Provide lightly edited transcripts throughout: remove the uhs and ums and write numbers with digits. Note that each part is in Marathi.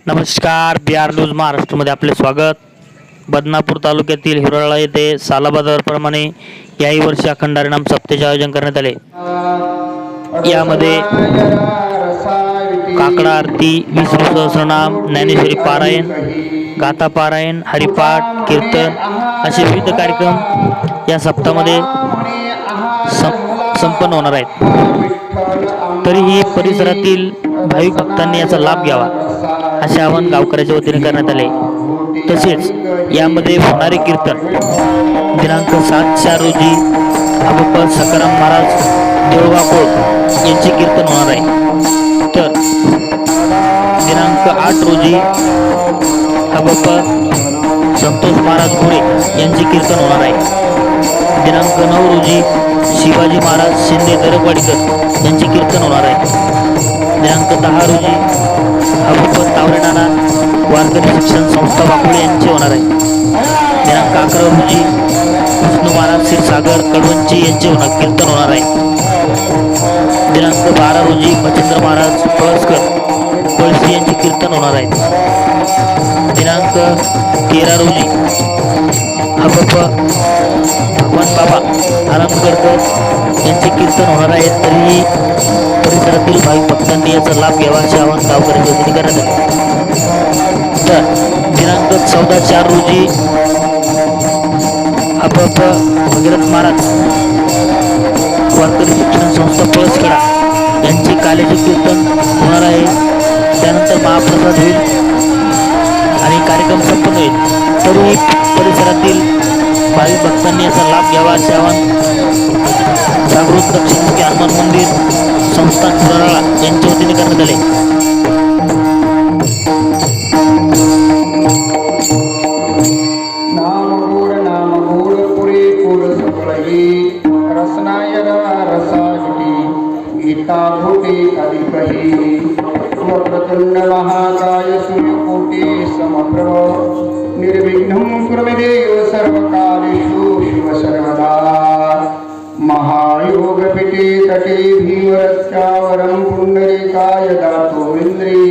नमस्कार. बिहार न्यूज महाराष्ट्रमध्ये आपले स्वागत. बदनापूर तालुक्यातील हिरोळा येथे सालाबाजारप्रमाणे याही वर्षी अखंड हरिनाम सप्ताहाचे आयोजन करण्यात आले. यामध्ये काकडा आरती, विष्णू सहस्रनाम, ज्ञानेश्वरी पारायण, गाथा पारायण, हरिपाठ, कीर्तन असे विविध कार्यक्रम या सप्ताहामध्ये संपन्न होणार आहेत. तरीही परिसरातील भाविक भक्तांनी याचा लाभ घ्यावा असे आवाहन गावकऱ्याच्या वतीने करण्यात आले. तसेच यामध्ये होणारे कीर्तन दिनांक 7/4 रोजी अबप्पा सकाराम महाराज देऊळगाव यांचे कीर्तन होणार आहे. तर दिनांक 8 रोजी अबप्पा संतोष महाराज घोडे यांचे कीर्तन होणार आहे. दिनांक 9 रोजी शिवाजी महाराज शिंदे दरकवाडीकर यांचे कीर्तन होणार आहे. दिनांक 10 रोजी अबप्पा तावरेनाना वारकरी शिक्षण संस्था वाकुळे यांचे होणार आहे. दिनांक 11 रोजी विष्णू महाराज क्षीरसागर कडवंची यांचे कीर्तन होणार आहे. दिनांक 12 रोजी मच्छिंद्र महाराज पळसकर पळशी यांचे कीर्तन होणार आहे. दिनांक 13 रोजी अबप्पा भगवान बाबा आरामगडकर यांचे कीर्तन होणार आहे. तरीही परिसरातील भाविक भक्तांनी याचा लाभ घ्यावा असे आवाहन गावकऱ्यांच्या वतीने करण्यात आले. तर दिनांक 14/4 रोजी अबप्पा भगीरथ महाराज वारकरी शिक्षण संस्था पळसखेडा यांचे काल्याचे कीर्तन होणार आहे. त्यानंतर महाप्रसाद होईल आणि कार्यक्रम संपन्न होईल. तरीही परिसरातील भाविक भक्तांनी याचा लाभ घ्यावा असे आवाहन जागृत दक्षिणमुखी हनुमान मंदिर संस्थान हिरोळा यांच्या वतीने करण्यात आले. वक्रतुंड महाकाय सूर्यकोटि समप्रभ निर्विघ्नं कुरु मे देव सर्वकार्येषु शुभ सर्वदा. महायोगपीठे तटे भीमरत्यावरं पुण्डरीकाय दातो इन्द्री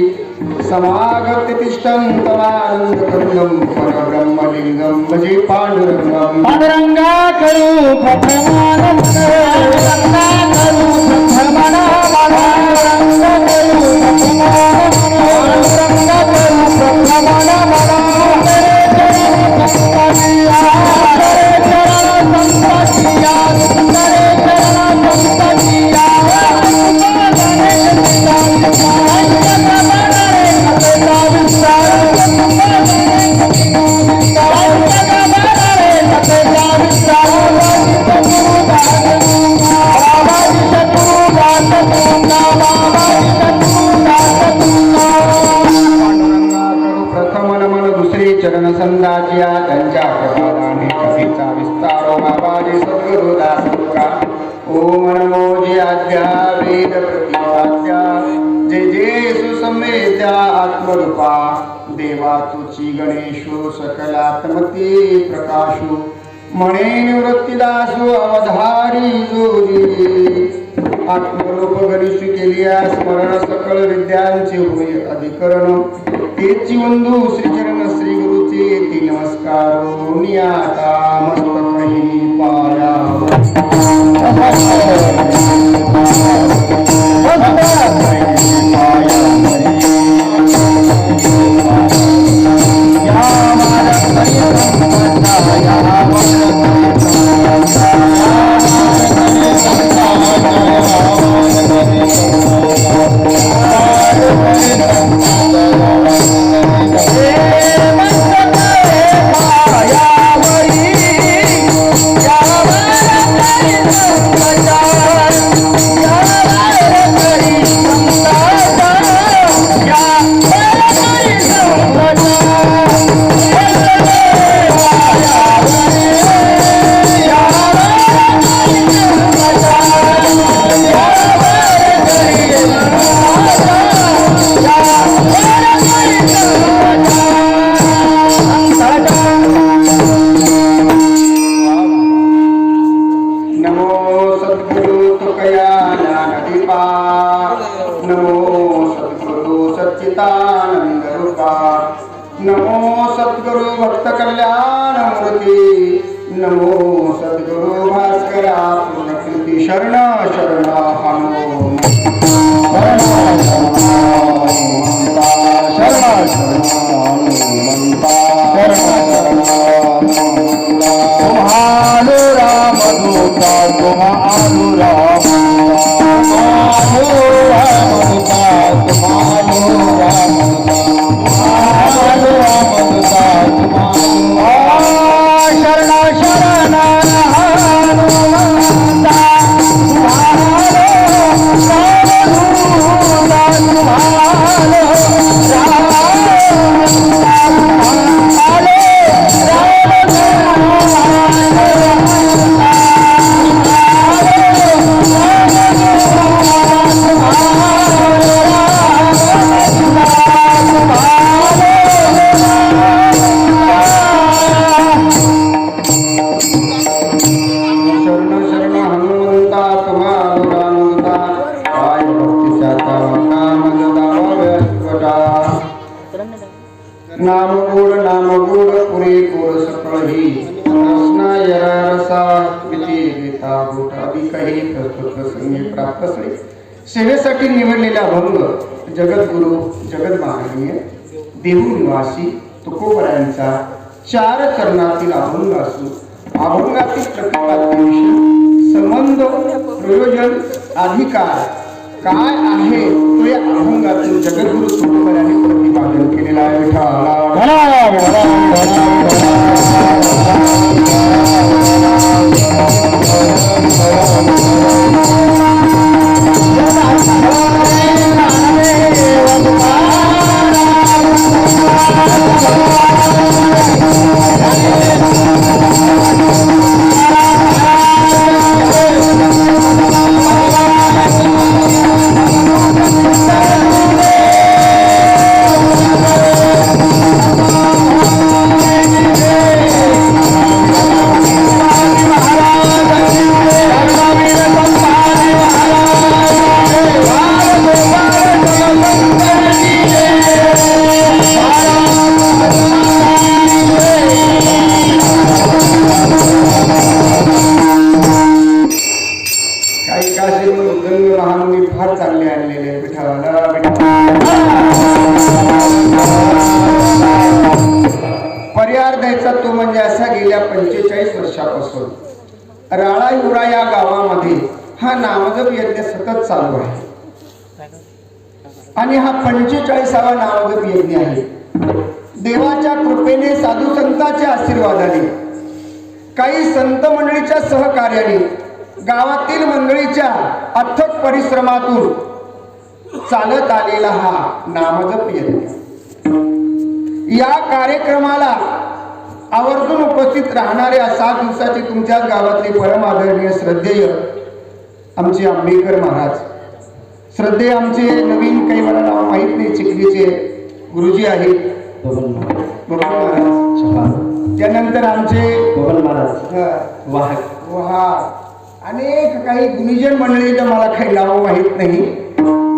समागत्य तिष्ठन्तमानन्दकन्दं परब्रह्मलिङ्गं भजे पाण्डुरङ्गं. पाण्डुरङ्गा करू प्रथमानं पाण्डुरङ्गा करू प्रथमानं पाण्डुरङ्गा करू प्रथमानं पाण्डुरङ्गा करू प्रथमानं चरण संदाजिया त्यांच्या प्रभादाने कवीचा विस्तारो बाबाजी सद्गुरु दासका. ओम नमो जे आद्या वेद प्रतिपाद्या जे जे सुसमेत्या आत्मरूपा देवा तुची गणेशो सकलात्मते प्रकाशो म्हणे निवृत्तीदासो अवधारी जोरी. आत्मरूप गणेश केलिया स्मरण सकल विद्यांचे होय अधिकरण. तेची बंधू श्रीचरण श्री गुरुचे ती नमस्कार नियाता मस्तकही पायावर. नमो सद्गुरु भक्त कल्याण मूर्ती नमो सद्गुरु भास्करा पूर्णकृती शरण शरण हनुमंता शरण तुम्हारो राम दूता तुम्हारो राम नाम गुण पुरे गोड सकळही रसना यरा रसा विची गीता गुट आदी काही प्रस्तुत प्रसंगी प्राप्त झाले. सेवेसाठी निवडलेला अभंग जगद्गुरु जगद महानीय देहू निवासी तुकोबरायांचा 4 चरणातील अभंग असून अभंगातील प्रतिपाद्य संबंध प्रयोजन अधिकार काय आहे तो या अभंगातून जगद्गुरु तुकोबरायांनी प्रतिपादन केलेला आहे. पर्याय द्यायचा तो म्हणजे असा गेल्या 45 वर्षापासून राळायुरा या गावामध्ये हा नामजप यज्ञ सतत चालू आहे आणि हा 45वा नामजप यज्ञ आहे. देवाच्या कृपेने साधू संतांच्या आशीर्वादाने काही संत मंडळीच्या सहकार्याने गावातील मंडळीच्या अथक परिश्रमातून चालत आलेला हा नामजप यज्ञ. या कार्यक्रमाला आवर्जून उपस्थित राहणाऱ्या 7 दिवसाची तुमच्याच गावातले परम आदरणीय श्रद्धेय आमचे आंबेकर महाराज, श्रद्धेय आमचे नवीन काही मला नाव माहीत नाही, चिखलीचे गुरुजी आहेत बबन महाराज, त्यानंतर आमचे बबन महाराज वाह अनेक काही गुणीजन मंडळी मला काही नाव माहीत नाही,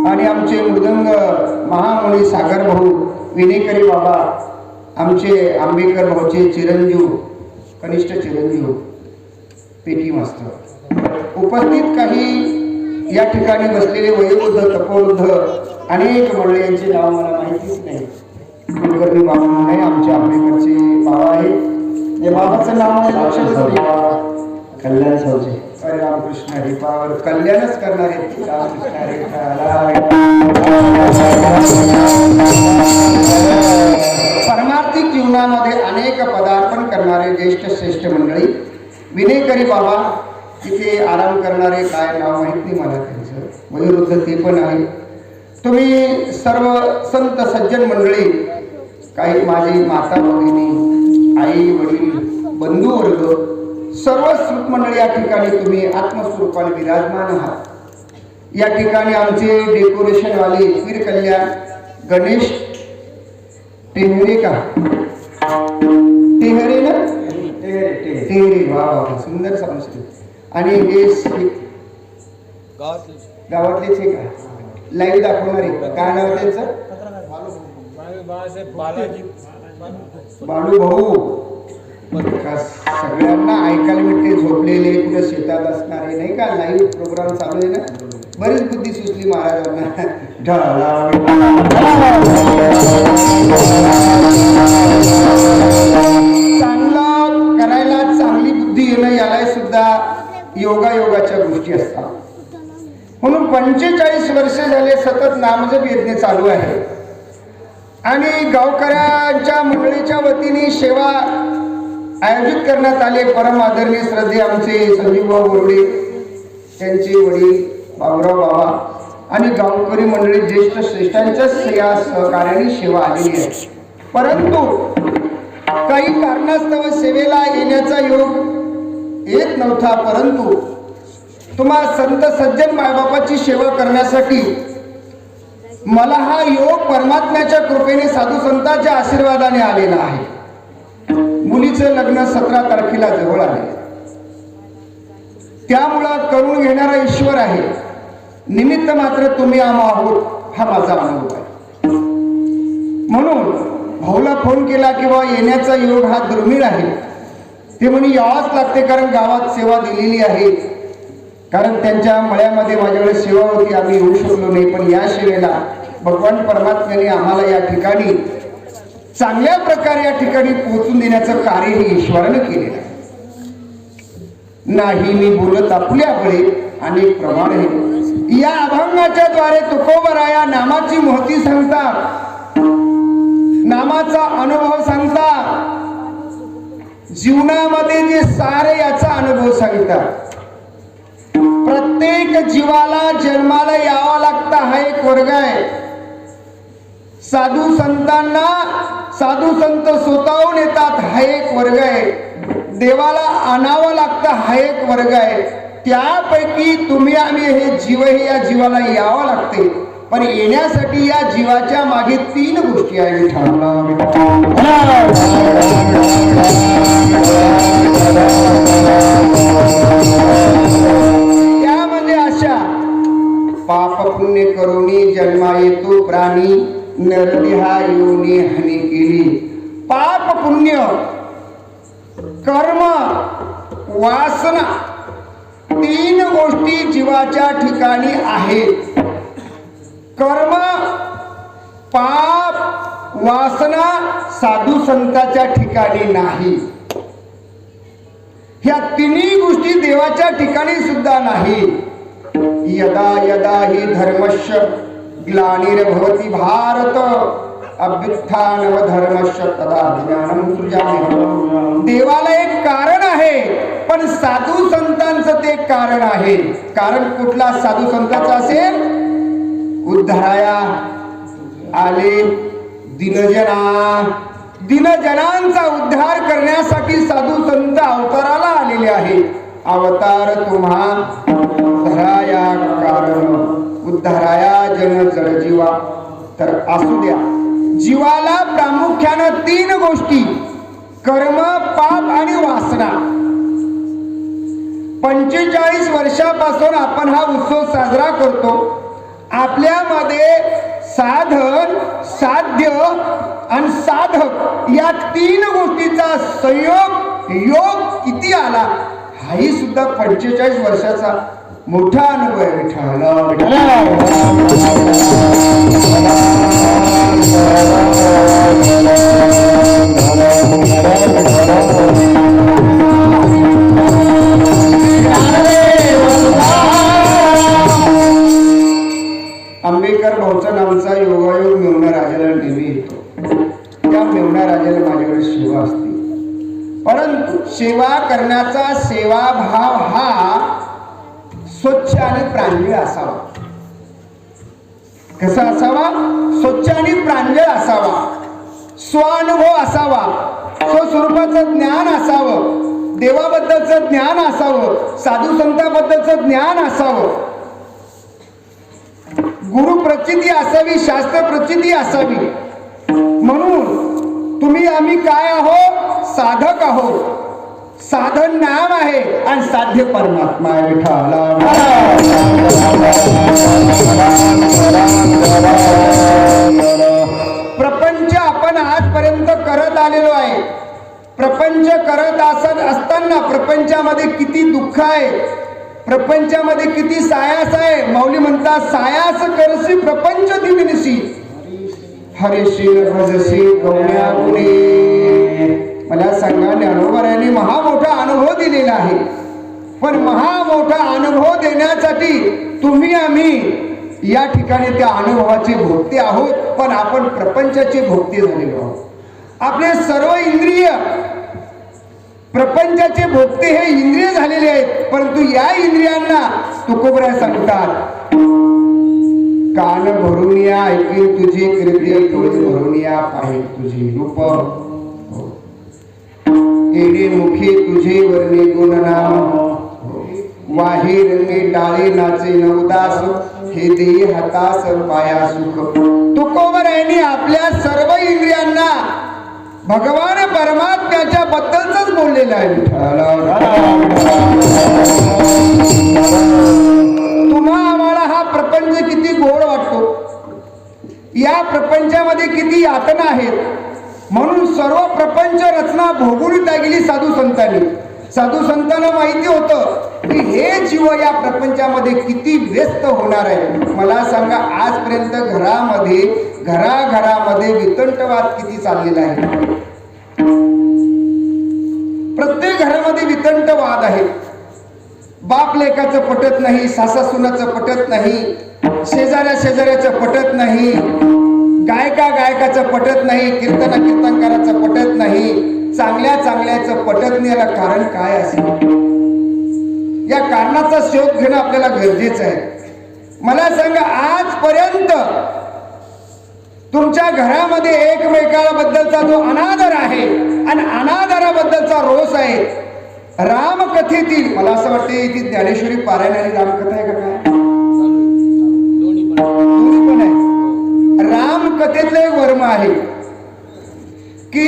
आणि आमचे मृदंग महामुनी सागर भाऊ विनेकरी बाबा, आमचे आंबेकर भाऊचे चिरंजीव कनिष्ठ चिरंजीव पेटी मास्तर, उपस्थित काही या ठिकाणी बसलेले वयोवृद्ध तपोवृद्ध अनेक मंडळी यांचे नाव मला माहितीच नाही. कुलकर्णी बाबा म्हणून आमचे आंबेकरचे बाबा आहे, या बाबाचं नाव आहे लक्षात कल्याण सावजे. अरे रामकृष्ण हरी पावर कल्याणच करणार आहे रामकृष्ण हरी. परमार्थिक जीवनामध्ये अनेक पदार्पण करणारे ज्येष्ठ श्रेष्ठ मंडळी, विनेकरी बाबा तिथे आराम करणारे, काय नाव माहित नाही मला त्यांचं, वयोवृद्ध ते पण आहे. तुम्ही सर्व संत सज्जन मंडळी, काही माझी माता भगिनी, आई वडील, बंधू वर्ग, सर्व श्रुत मंडळी या ठिकाणी तुम्ही आत्मस्वरूपाने विराजमान आहात. या ठिकाणी आमचे डेकोरेशन वाले वीर कल्याण गणेश टेहरे का टेहरे ना टेहरे वा सुंदर संस्कृत. आणि हे गावातलेच आहे का लाईव्ह दाखवणारे, काय नाव त्यांचं बाळू भाऊ का सगळ्यांना ऐकायला भेटते, झोपलेले कुठे शेतात असणारे नाही का, लाईव्ह प्रोग्राम चालू आहे ना, बरीच बुद्धी सुचली महाराजांना. चांगलं करायला चांगली बुद्धी येणं याला सुद्धा योगायोगाच्या गोष्टी असतात. म्हणून 45 वर्ष झाले सतत नामजप यज्ञ चालू आहे आणि गावकऱ्यांच्या मंडळीच्या वतीने सेवा आयोजित करण्यात आले. परम आदरणीय श्रद्धे आमचे संजीवभाऊ बोर्डे, त्यांचे वडील बाबुराव बाबा आणि गावकरी मंडळी ज्येष्ठ श्रेष्ठांच्या सहकार्याने सेवा आलेली आहे. परंतु काही कारणास्तव सेवेला येण्याचा योग येत नव्हता. परंतु तुम्हा संत सज्जन मायबापाची सेवा करण्यासाठी मला हा योग परमात्म्याच्या कृपेने साधू संतांच्या आशीर्वादाने आलेला आहे. मुलीचं लग्न 17 तारखेला जवळ आले, त्यामुळं करून घेणारा ईश्वर आहे, निमित्त मात्र तुम्ही आहोत, हा माझा अनुभव आहे. म्हणून भाऊला फोन केला की बाबा येण्याचा योग हा दुर्मिळ आहे. ते म्हणे यावंच लागते, कारण गावात सेवा दिलेली आहे. कारण त्यांच्या मळ्यामध्ये माझ्याकडे सेवा होती, आम्ही येऊ शकलो नाही. पण या सेवेला भगवान परमात्म्याने आम्हाला या ठिकाणी चांगल्या प्रकारे या ठिकाणी पोहोचून देण्याचं कार्य हे ईश्वरानं केलेलं आहे. नाही मी बोलत आपल्याकडे अनेक प्रमाण आहे. या अभंगाच्या द्वारे तुकोबराया नामाची महती सांगता, नामाचा अनुभव सांगता, जीवनामध्ये जे सारे याचा अनुभव सांगतात. प्रत्येक जीवाला जन्माला यावा लागता, हा एक वर्ग आहे. साधू संतांना साधू संत स्वतःहून येतात, हा एक वर्ग आहे. देवाला आणावं लागतं, हा एक वर्ग आहे. त्यापैकी तुम्ही आम्ही हे जीव, हे या जीवाला यावं लागते. पण येण्यासाठी या जीवाच्या मागे 3 गोष्टी आहेत. त्यामध्ये अशा पाप पुण्य करुणी जन्मा येतो प्राणी, नरदेहा योनी हानी केली. पाप पुण्य कर्म वासना 3 गोष्टी जीवाच्या ठिकाणी आहेत. कर्म पाप वासना साधू संतांच्या ठिकाणी नाही. ह्या 3 गोष्टी देवाच्या ठिकाणी सुद्धा नाही. यदा यदा हि धर्मस्य ग्लानिर्भवति भारत अभ्युत्थानव धर्मस्य तदा ज्ञानं सृजाम्यहम्. देवाला एक कारण आहे, पण साधू संतांचं ते कारण आहे. कारण कुठला साधू संतांचा असेल? उद्धाराया आले दिनजना, दिनजनांचा उद्धार करण्यासाठी साधू संत अवताराला आलेले आहे. अवतार तुम्हा धराया कारण उद्धाराया जन जड जीवा. तर असू द्या, जीवाला प्रामुख्यानं 3 गोष्टी, कर्म पाप आणि वासना. 45 वर्षापासून आपण हा उत्सव साजरा करतो. आपल्यामध्ये साधन, साध्य आणि साधक या 3 गोष्टीचा संयोग योग किती आला, हाही सुद्धा 45 वर्षाचा मोठा अनुभव आहे. आंबेडकर भाऊचा नामचा योगायोग मेवणा राजाला नेहमी येतो. त्या मेवणा राजाला माझ्याकडे सेवा असते. परंतु सेवा करण्याचा सेवाभाव हा स्वच्छ आणि प्रांजळ असावा. कसा असावा? स्वच्छ आणि प्रांजळ असावा. स्वानुभव असावा. स्वस्वरूपाचं ज्ञान असावं. देवाबद्दलचं ज्ञान असावं. साधू संतांबद्दलचं ज्ञान असावं. गुरु प्रचिती असावी. शास्त्र प्रचिती असावी. म्हणून तुम्ही आम्ही काय आहोत? साधक आहोत. साधन नाम आहे आणि साध्य परमात्मा आहे. प्रपंच आपण आपण आजपर्यंत करत आलेलो आहे. प्रपंच करत असताना प्रपंचामध्ये किती दुःख आहे, प्रपंचामध्ये किती सायास आहे. माऊली म्हणतात, सायास करसी प्रपंच दिविनसी हरिशी भजसी गौण्या गुणे. मला सांगा, ज्ञानोबरायांनी महामोठा अनुभव दिलेला आहे. पण महामोठा अनुभव देण्यासाठी तुम्ही आम्ही या ठिकाणी त्या अनुभवाचे भोगते आहोत. पण आपण प्रपंचाचे भोगते झालेलो आहोत. आपले सर्व इंद्रिय प्रपंचाचे भोगते हे इंद्रिय झालेले आहेत. परंतु या इंद्रियांना तुकोबराय सांगतात, कान भरून या ऐके तुझे कृत्य, डोळे भरून या पाहे तुझे रूप, येणे मुखे तुझे वर्णे गुणनाम, वाहे रंगे टाळे नाचे नवदास, हे दे हातास पाया सुख. तुकोबरायांनी आपल्या सर्व इंद्रियांना भगवान परमात्म्याच्या बद्दलच बोललेलं आहे. तुम्हा आम्हाला हा प्रपंच किती गोड वाटतो, या प्रपंचामध्ये किती यातना आहेत. म्हणून सर्व प्रपंच रचना भोगून गेली साधू संतांनी. साधू संतांना माहिती होतं की हे जीव या प्रपंचामध्ये किती व्यस्त होणार आहे. मला सांगा, आजपर्यंत घराघरामध्ये वितंडवाद किती चाललेला आहे. प्रत्येक घरामध्ये वितंडवाद आहे. बाप लेकाचं पटत नाही, सासा सुनाचं पटत नाही, शेजाऱ्याचं पटत नाही, गायकाचं पटत नाही, कीर्तनकाराचं पटत नाही, चांगल्याचं पटत नाही. याला कारण काय असेल? या कारणाचा शोध घेणं आपल्याला गरजेचं आहे. मला सांगा, आजपर्यंत तुमच्या घरामध्ये एकमेकाबद्दलचा जो अनादर आहे आणि अनादराबद्दलचा रोष आहे. रामकथेतील, मला असं वाटते की ज्ञानेश्वरी पारायण आणि रामकथा आहे का काय? दोन्ही पण आहे. रामकथेतलं एक वर्म आहे की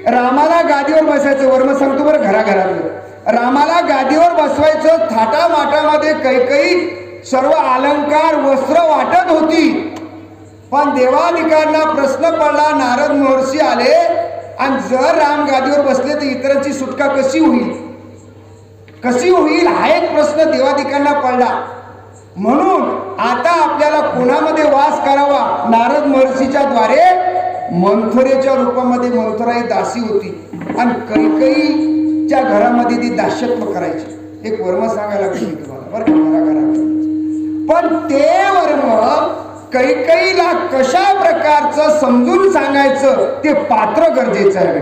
रामाला गादीवर बसायचं. वर्म सांगतो बरं, घराघरातलं. रामाला गादीवर बसवायचं, थाटामाटामध्ये कैकई सर्व अलंकार वस्त्र वाटत होती. पण देवादिकांना प्रश्न पडला, नारद महर्षी आले, आणि जर राम गादीवर बसले तर इतरांची सुटका कशी होईल हा एक प्रश्न देवादिकांना पडला. म्हणून आता आपल्याला कोणामध्ये वास करावा? नारद महर्षीच्या द्वारे मंथरेच्या रूपामध्ये मंथरा ही दासी होती आणि कैकेयीच्या घरामध्ये ती दास्यत्व करायची. एक वर्म सांगायला लागली तुम्हाला बरं का, घराघरामध्ये. पण ते वर्म कैकेयीला कशा प्रकारचं समजून सांगायचं ते पात्र गरजेचं आहे.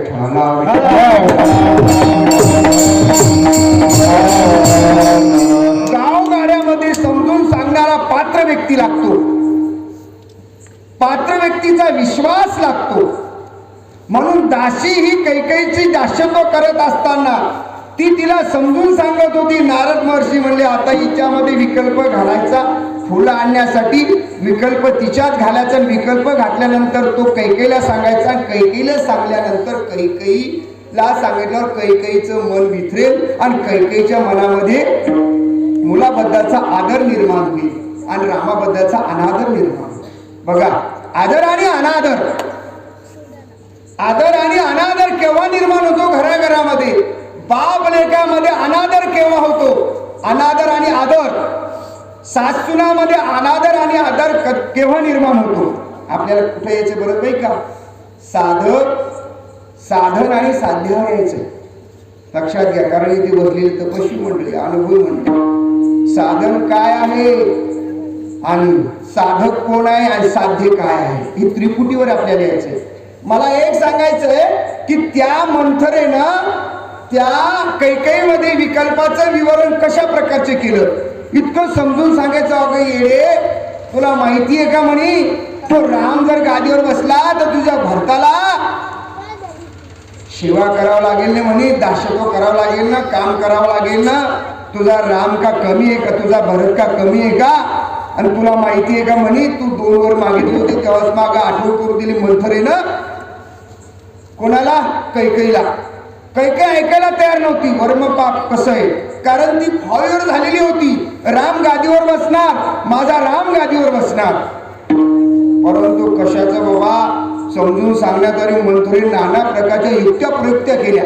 गावगाड्यामध्ये समजून सांगणारा पात्र व्यक्ती लागतो, पात्र व्यक्तीचा विश्वास लागतो. म्हणून दासी ही कैकेयीची दास्यत्व करत असताना ती तिला समजून सांगत होती. नारद महर्षी म्हणले, आता हिच्यामध्ये विकल्प घालायचा, फुलं आणण्यासाठी विकल्प तिच्यात घालायचा. विकल्प घातल्यानंतर तो कैकेयीला सांगायचा. कैकेयीला सांगल्यानंतर कैकेयीला सांगितल्यावर कैकेयीचं मन भित्रेल आणि कैकेयीच्या मनामध्ये मुलाबद्दलचा आदर निर्माण होईल आणि रामाबद्दलचा अनादर निर्माण होईल. बघा, आदर आणि अनादर, आदर आणि अनादर केव्हा निर्माण होतो? घराघरामध्ये. बाप लेकामध्ये अनादर केव्हा होतो? अनादर आणि आदर. सासूनामध्ये अनादर आणि आदर केव्हा निर्माण होतो? आपल्याला कुठे यायचं बरं नाही का? साधन आणि साध्यावर यायचं लक्षात घ्या. कारण इथे बसलेली तपस्वी मंडळी, अनुभवी मंडळी, साधन काय आहे आणि साधक कोण आहे आणि साध्य काय आहे, ही त्रिपुटीवर आपल्याला यायचंय. मला एक सांगायचंय की त्या मंथरेनं त्या कैकेयीमध्ये विकल्पाचं विवरण कशा प्रकारचे केलं, इतकं समजून सांगायचं. अगं येडे, तुला माहिती आहे का म्हणे, तो राम जर गादीवर बसला तर तुझ्या भरताला सेवा करावं लागेल ना म्हणे, दास्यत्व करावं लागेल ना, काम करावं लागेल ना. तुझा राम का कमी आहे का, तुझा भरत का कमी आहे का? आणि तुला माहिती आहे का म्हणे, तू 2 वर मागितले होते तेव्हाच मागं आठवण करून दिली मंथरेनं. कोणाला? कैकेयीला. कैकेयी ऐकायला तयार नव्हती. वर्म पाप कसं आहे, कारण ती फायर झालेली होती. राम गादीवर बसणार, माझा राम गादीवर बसणार. परंतु कशाचं बाबा, समजून सांगण्यात आली. मंथुरीने नाना प्रकारच्या युक्त्या प्रयुक्त्या केल्या.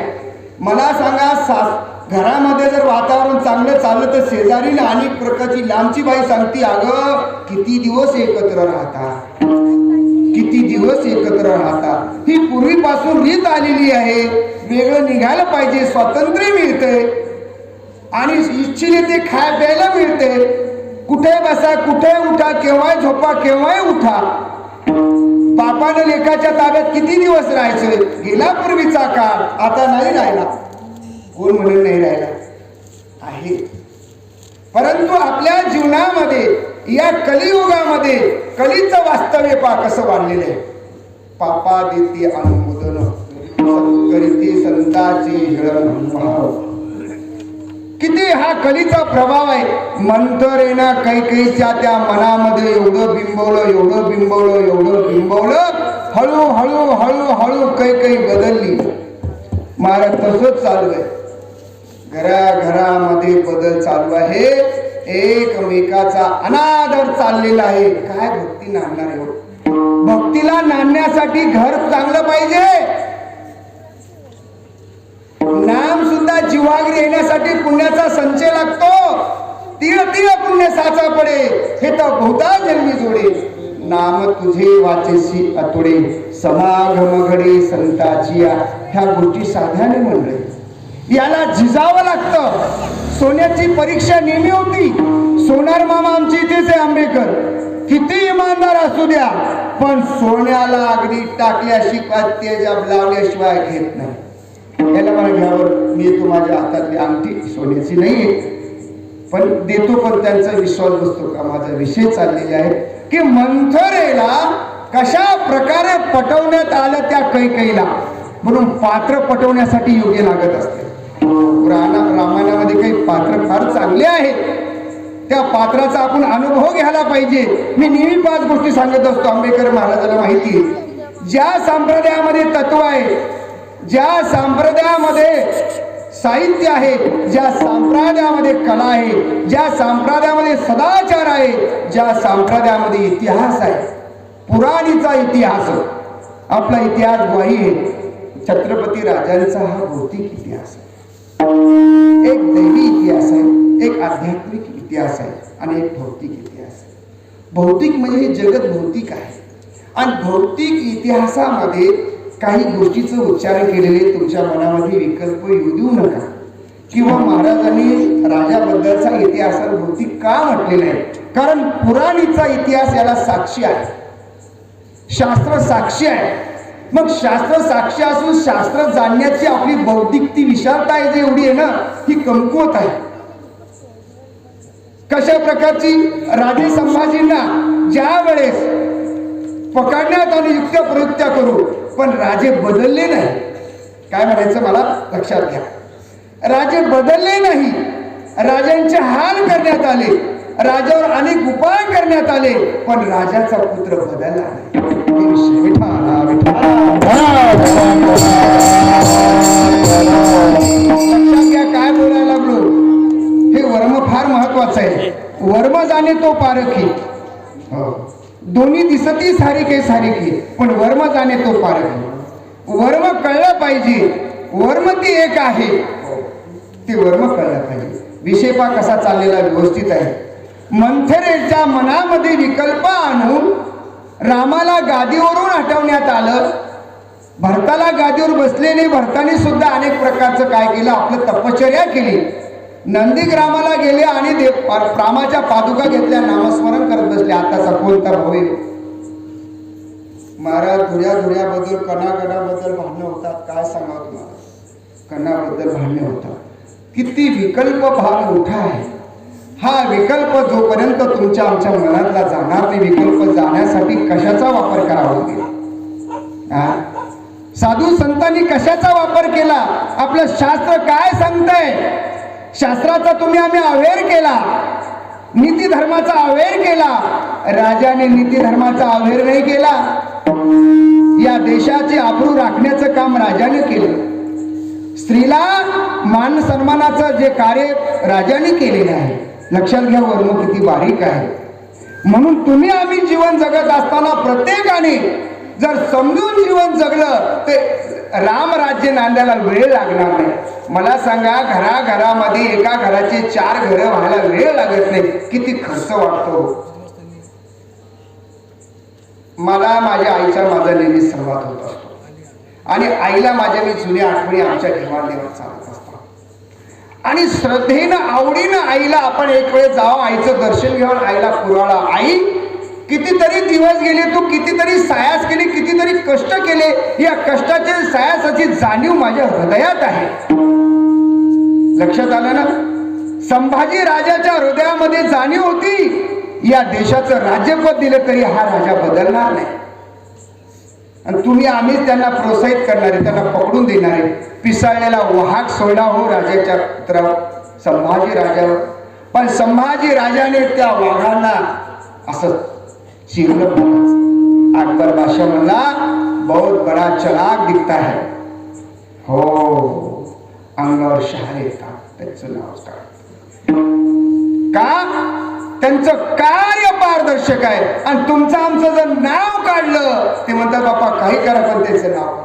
मला सांगा, घरामध्ये जर वातावरण चांगलं चाललं तर शेजारीला अनेक प्रकारची लांबची बाई सांगती, अगं किती दिवस एकत्र राहता, किती दिवस एकत्र राहता. ही पूर्वीपासून रीत आलेली आहे. वेगळं निघायला पाहिजे, स्वातंत्र्य मिळते आणि इच्छिले ते खाय प्यायला मिळते. कुठे बसा, कुठे उठा, केव्हा झोपा, केव्हा उठा. बापानं लेखाच्या ताब्यात किती दिवस राहायचं. गेला पूर्वीचा काळ, आता नाही राहिला. कोण म्हणून नाही राहिला आहे. परंतु आपल्या जीवनामध्ये या कलियुगामध्ये कलीचं वास्तव्य कसं वाढलेलं आहे. पापा देते अनुमोदन, करीते संताची हिरण. किती हा कलीचा प्रभाव आहे. मंथरेना कैकेयीच्या त्या मनामध्ये एवढं बिंबवलं, एवढं बिंबवलं, एवढं बिंबवलं. हळूहळू हळूहळू कैकेयी बदलली. महाराज तसंच चालू आहे. घराघरामध्ये बदल चालू आहे. एकमेकाचा अनादर चाललेला आहे. काय भक्ती नांदणार आहे. भक्तीला नांदण्यासाठी घर चांगलं पाहिजे. नाम सुद्धा जीवाग्री येण्यासाठी पुण्याचा संचय लागतो. तीळ तीळ पुण्य साचा पडे, हे तर बहुता जन्मी जोडे. नाम तुझे वाचेसी अतोडे, समागम घडे संताची. ह्या गोष्टी साध्याने म्हणले. याला झिजावं लागतं. सोन्याची परीक्षा नेहमी होती. सोनार मामा आमची इथेच आहे आंबेकर. किती इमानदार असू द्या, पण सोन्याला अगदी टाकल्याशिवाय तेजाब लावल्याशिवाय घेत नाही. याला मला घ्यावर, मी येतो, माझ्या हातातली अंगठी सोन्याची नाहीये पण देतो. पण त्यांचा विश्वास बसतो का. माझा विषय चाललेला आहे की मंथरेला कशा प्रकारे पटवण्यात आलं त्या कैकेयीला. म्हणून पात्र पटवण्यासाठी योग्य लागत असते. रामायणामध्ये काही पात्र फार चांगले आहेत. त्या पात्राचा आपण अनुभव घ्यायला पाहिजे. मी नेहमी 5 गोष्टी सांगत असतो. आंबेडकर महाराजांना माहिती आहे, ज्या संप्रदायामध्ये तत्व आहे, ज्या संप्रदायामध्ये साहित्य आहे, ज्या संप्रदायामध्ये कला आहे, ज्या संप्रदायामध्ये सदाचार आहे, ज्या संप्रदायामध्ये इतिहास आहे, पुराणीचा इतिहास, आपला इतिहास ग्वाही आहे. छत्रपती राजांचा हा भौतिक इतिहास आहे, एक दैवी इतिहास आहे, एक आध्यात्मिक इतिहास आहे आणि एक भौतिक इतिहास आहे. भौतिक म्हणजे हे जगत भौतिक आहे आणि भौतिक इतिहासामध्ये काही गोष्टीचं उच्चारण केलेले तुमच्या मनामध्ये विकल्प येऊ देऊ नका. किंवा महाराजांनी राजाबद्दलचा इतिहास भौतिक का म्हटलेला आहे, कारण पुराणीचा इतिहास याला साक्षी आहे, शास्त्र साक्षी आहे. मग शास्त्र साक्षी असून शास्त्र जाणण्याची आपली बौद्धिक ती विशालता आहे जी एवढी आहे ना, ही कमकुवत आहे. कशा प्रकारची, राजे संभाजींना ज्या वेळेस पकडण्यात आणि युक्त्या प्रयुक्त्या करू, पण राजे बदलले नाही. काय म्हणायचं मला लक्षात घ्या, राजे बदलले नाही. राजांचे हाल करण्यात आले, राजावर अनेक उपाय करण्यात आले, पण राजाचा पुत्र बदलला नाही. काय बोलायला लागलो, हे वर्म फार महत्वाचं आहे. वर्म जाणे तो पारखी, दोन्ही दिसती सारिके सारिके, पण वर्म जाणे तो पारखी. वर्म कळलं पाहिजे, वर्म ती एक आहे, ते वर्म कळलं पाहिजे. विषय पा कसा चाललेला व्यवस्थित आहे. मंथरेच्या मनामध्ये विकल्प आणून रामाला गादीवरून हटवण्यात आलं. भरताला गादीवर बसलेले, भरताने सुद्धा अनेक प्रकारचं काय केलं, आपलं तपश्चर्या केली. नंदीग्रामाला गेले आणि रामाच्या पादुका घेतल्या, नामस्मरण करत बसले. आताचा कोणता भाऊ महाराज धुऱ्याबद्दल, कणाबद्दल भांडणं होतात. काय सांगावं तुम्हाला, कणाबद्दल भांडणं होतात. किती विकल्प भाग मोठा आहे. हा विकल्प जोपर्यंत तुमच्या आमच्या मनातला जाणार नाही, विकल्प जाण्यासाठी कशाचा वापर करावा लागेल. साधू संतांनी कशाचा वापर केला, आपलं शास्त्र काय सांगतंय, शास्त्राचा तुम्ही आम्ही अवेअर केला, नीती धर्माचा अवेअर केला. राजाने नीती धर्माचा अवेअर नाही केला. या देशाची आबरू राखण्याचं काम राजाने केलं. स्त्रीला मान सन्मानाचं जे कार्य राजाने केलेलं आहे. लक्षात घ्या, वर्म किती बारीक आहे. म्हणून तुम्ही आम्ही जीवन जगत असताना प्रत्येकाने जर समजून जीवन जगलं तर रामराज्य नांदायला वेळ लागणार नाही. मला सांगा, घराघरामध्ये एका घराचे 4 घरं व्हायला वेळ लागत नाही. किती खर्च वाटतो. मला माझ्या आईचा माझा नेहमी संवाद होत असतो आणि आईला माझ्या मी जुन्या आठवणी आमच्या देवाणदेवात चालत असतात. आणि श्रद्धेनं आवडीनं आईला आपण एक वेळ जावं, आईचं दर्शन घेऊन आईला पुरावा, आई कितीतरी दिवस गेले, तू कितीतरी सायास केली, कितीतरी कष्ट केले, या कष्टाचे सायासाची जाणीव माझ्या हृदयात आहे. लक्षात आलं ना? संभाजी राजाच्या हृदयामध्ये जाणीव होती, या देशाचं राज्यपद दिलं तरी हा राजा बदलणार नाही. आणि तुम्ही आम्हीच त्यांना प्रोत्साहित करणारे, त्यांना पकडून देणारे. पिसाळलेला वाहक सोडला हो राजाच्या पुत्रावर, संभाजी राजावर. पण संभाजी राजाने त्या वाघांना असं चिरलं. अकबर बादशाह म्हणला, बहुत बडा चलाक दिखता है. हो, अंगावर शहारे येतात. त्याचं नाव का? त्यांचं कार्य पारदर्शक आहे. आणि तुमचं आमचं जर नाव काढलं, ते म्हणतात बाप्पा काही करा पण त्याचं नाव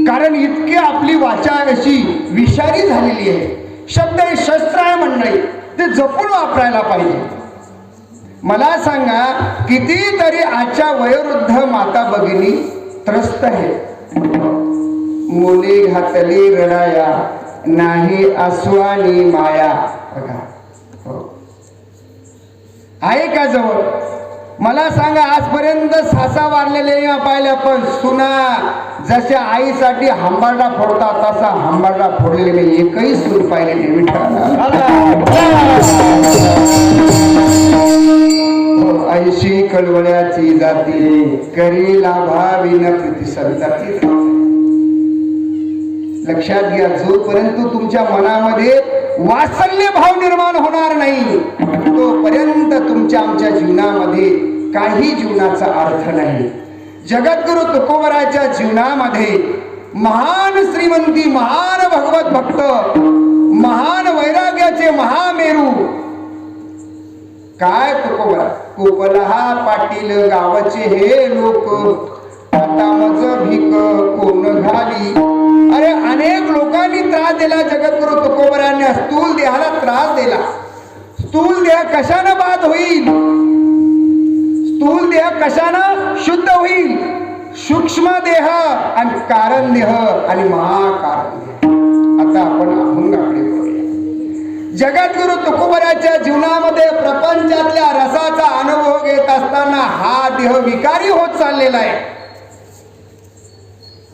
कारण इतकी आपली वाचा अशी विषारी झालेली आहे. शब्द हे शस्त्र आहे मंडळी, ते जपून वापरायला पाहिजे. मला सांगा, कितीतरी आजच्या वयोवृद्ध माता भगिनी त्रस्त आहे. मुली घातली रडाया, नाही आसवानी माया. बघा, आहे का जवळ? मला सांगा, आजपर्यंत सासा वारलेले पाहिल्या, पण सुना जशा आईसाठी हंबारडा फोडतात तसा हंबारडा फोडलेले मी एकही सून पाहिले नाही. ऐशी कळवळ्याची जाती, करी लाभाविन प्रतिसंताती. लक्षात घ्या, जोपर्यंत तुमच्या मनामध्ये वात्सल्य भाव निर्माण होणार नाही, तोपर्यंत तुमच्या आमच्या जीवनामध्ये काही जीवनाचा अर्थ नाही. जगद्गुरु तुकोबराच्या जीवनामध्ये महान श्रीमंती, महान भगवत भक्त, महान वैराग्याचे महामेरू काय तुकोबरा. कोपलहा पाटील गावाचे हे लोक, आता मज भीक कोण घाली. अरे अनेक लोकांनी त्रास दिला जगद्गुरु तुकोबरांनी. स्थूल देहाला त्रास दिला. स्थूल देह कशानं बाद होईल? स्थूल देह कशानं शुद्ध होईल? सूक्ष्म देह आणि कारण देह आणि महाकारण देह. आता आपण अभंगाकडे वळूया. जगद्गुरु तुकोबराच्या जीवनामध्ये प्रपंचातल्या रसाचा अनुभव घेत असताना हा देह विकारी होत चाललेला आहे.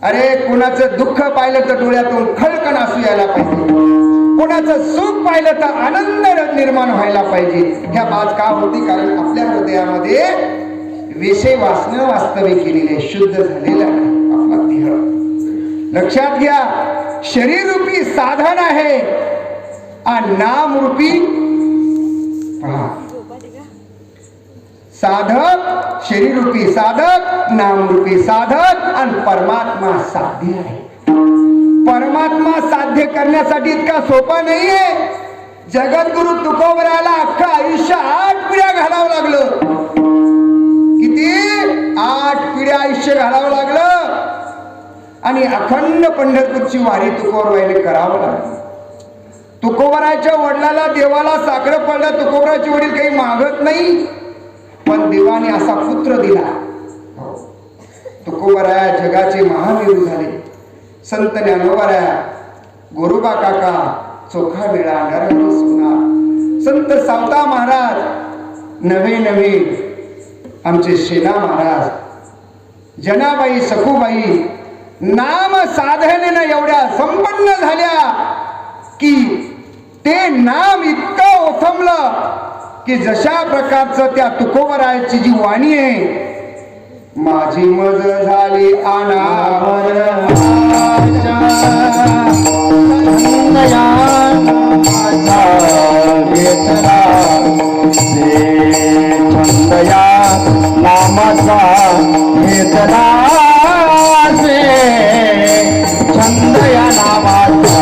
अरे कुणाचं दुःख पाहिलं तर डोळ्यातून खळकण असू यायला पाहिजे, कोणाचं सुख पाहिलं तर आनंद निर्माण व्हायला पाहिजे. ह्या बात का होती? कारण आपल्या हृदयामध्ये विषय वासना वास्तविक केलेले, शुद्ध झालेला नाही आपला देह. लक्षात घ्या, शरीर रूपी साधन आहे आणि नाम रूपी साधक, शरीर रूपी साधक, नाम रूपी साधक आणि परमात्मा साध्य आहे. परमात्मा साध्य करण्यासाठी इतका सोपा नाहीये. जगद्गुरु तुकोबराला अख्खं आयुष्य 8 पिढ्या घालावं लागलं. किती? 8 पिढ्या आयुष्य घालावं लागलं. आणि अखंड पंढरपूरची वारी तुकोबराने करावं लागलं. तुकोबराच्या वडिलाला देवाला साखर पडलं. तुकोबराचे वडील काही मागत नाही, पण देवाने असा पुत्र दिला. तुकोबराया जगाचे महामेरू झाले. संत ज्ञानोबराया, गोरोबा काका, चोखा वेळा नरहर सोनार, संत सावता महाराज, नवे नवे आमचे सेना महाराज, जनाबाई, सखूबाई नाम साधनेनं एवढ्या संपन्न झाल्या की ते नाम इतकं ओथंबलं की जशा प्रकारचं त्या तुकोबरायाची जी वाणी आहे, माझी मज झाली अनावर नामाचा घेतला छंद या नामाचा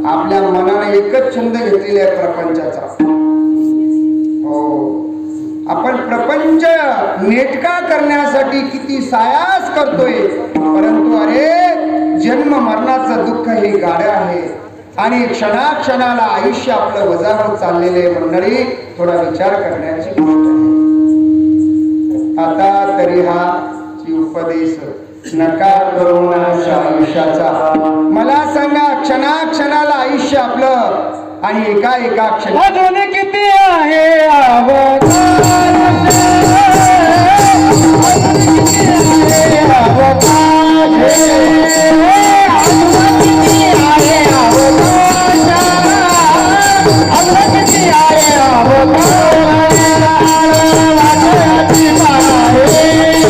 आपल्या मनाने एकच छंद घेतलेला आहे प्रपंचाचा. हो, आपण प्रपंच नेटका करण्यासाठी किती सायास करतोय, परंतु अरे जन्म मरणाचं दुःख हे गाडं आहे आणि क्षणाक्षणाला आयुष्य आपलं वजावत चाललेले मंडळी, थोडा विचार करण्याची गोष्ट आहे. आता तरी हा उपदेश नका करू ना आयुष्याचा. मला सांगा, क्षणाक्षणाला आयुष्य आपलं आणि एका क्षण अजून किती आहे अवकाश, अजून किती आहे अवकाश, अजून किती आहे अवकाश, अजून किती आहे अवकाश. वाटयाची पाहे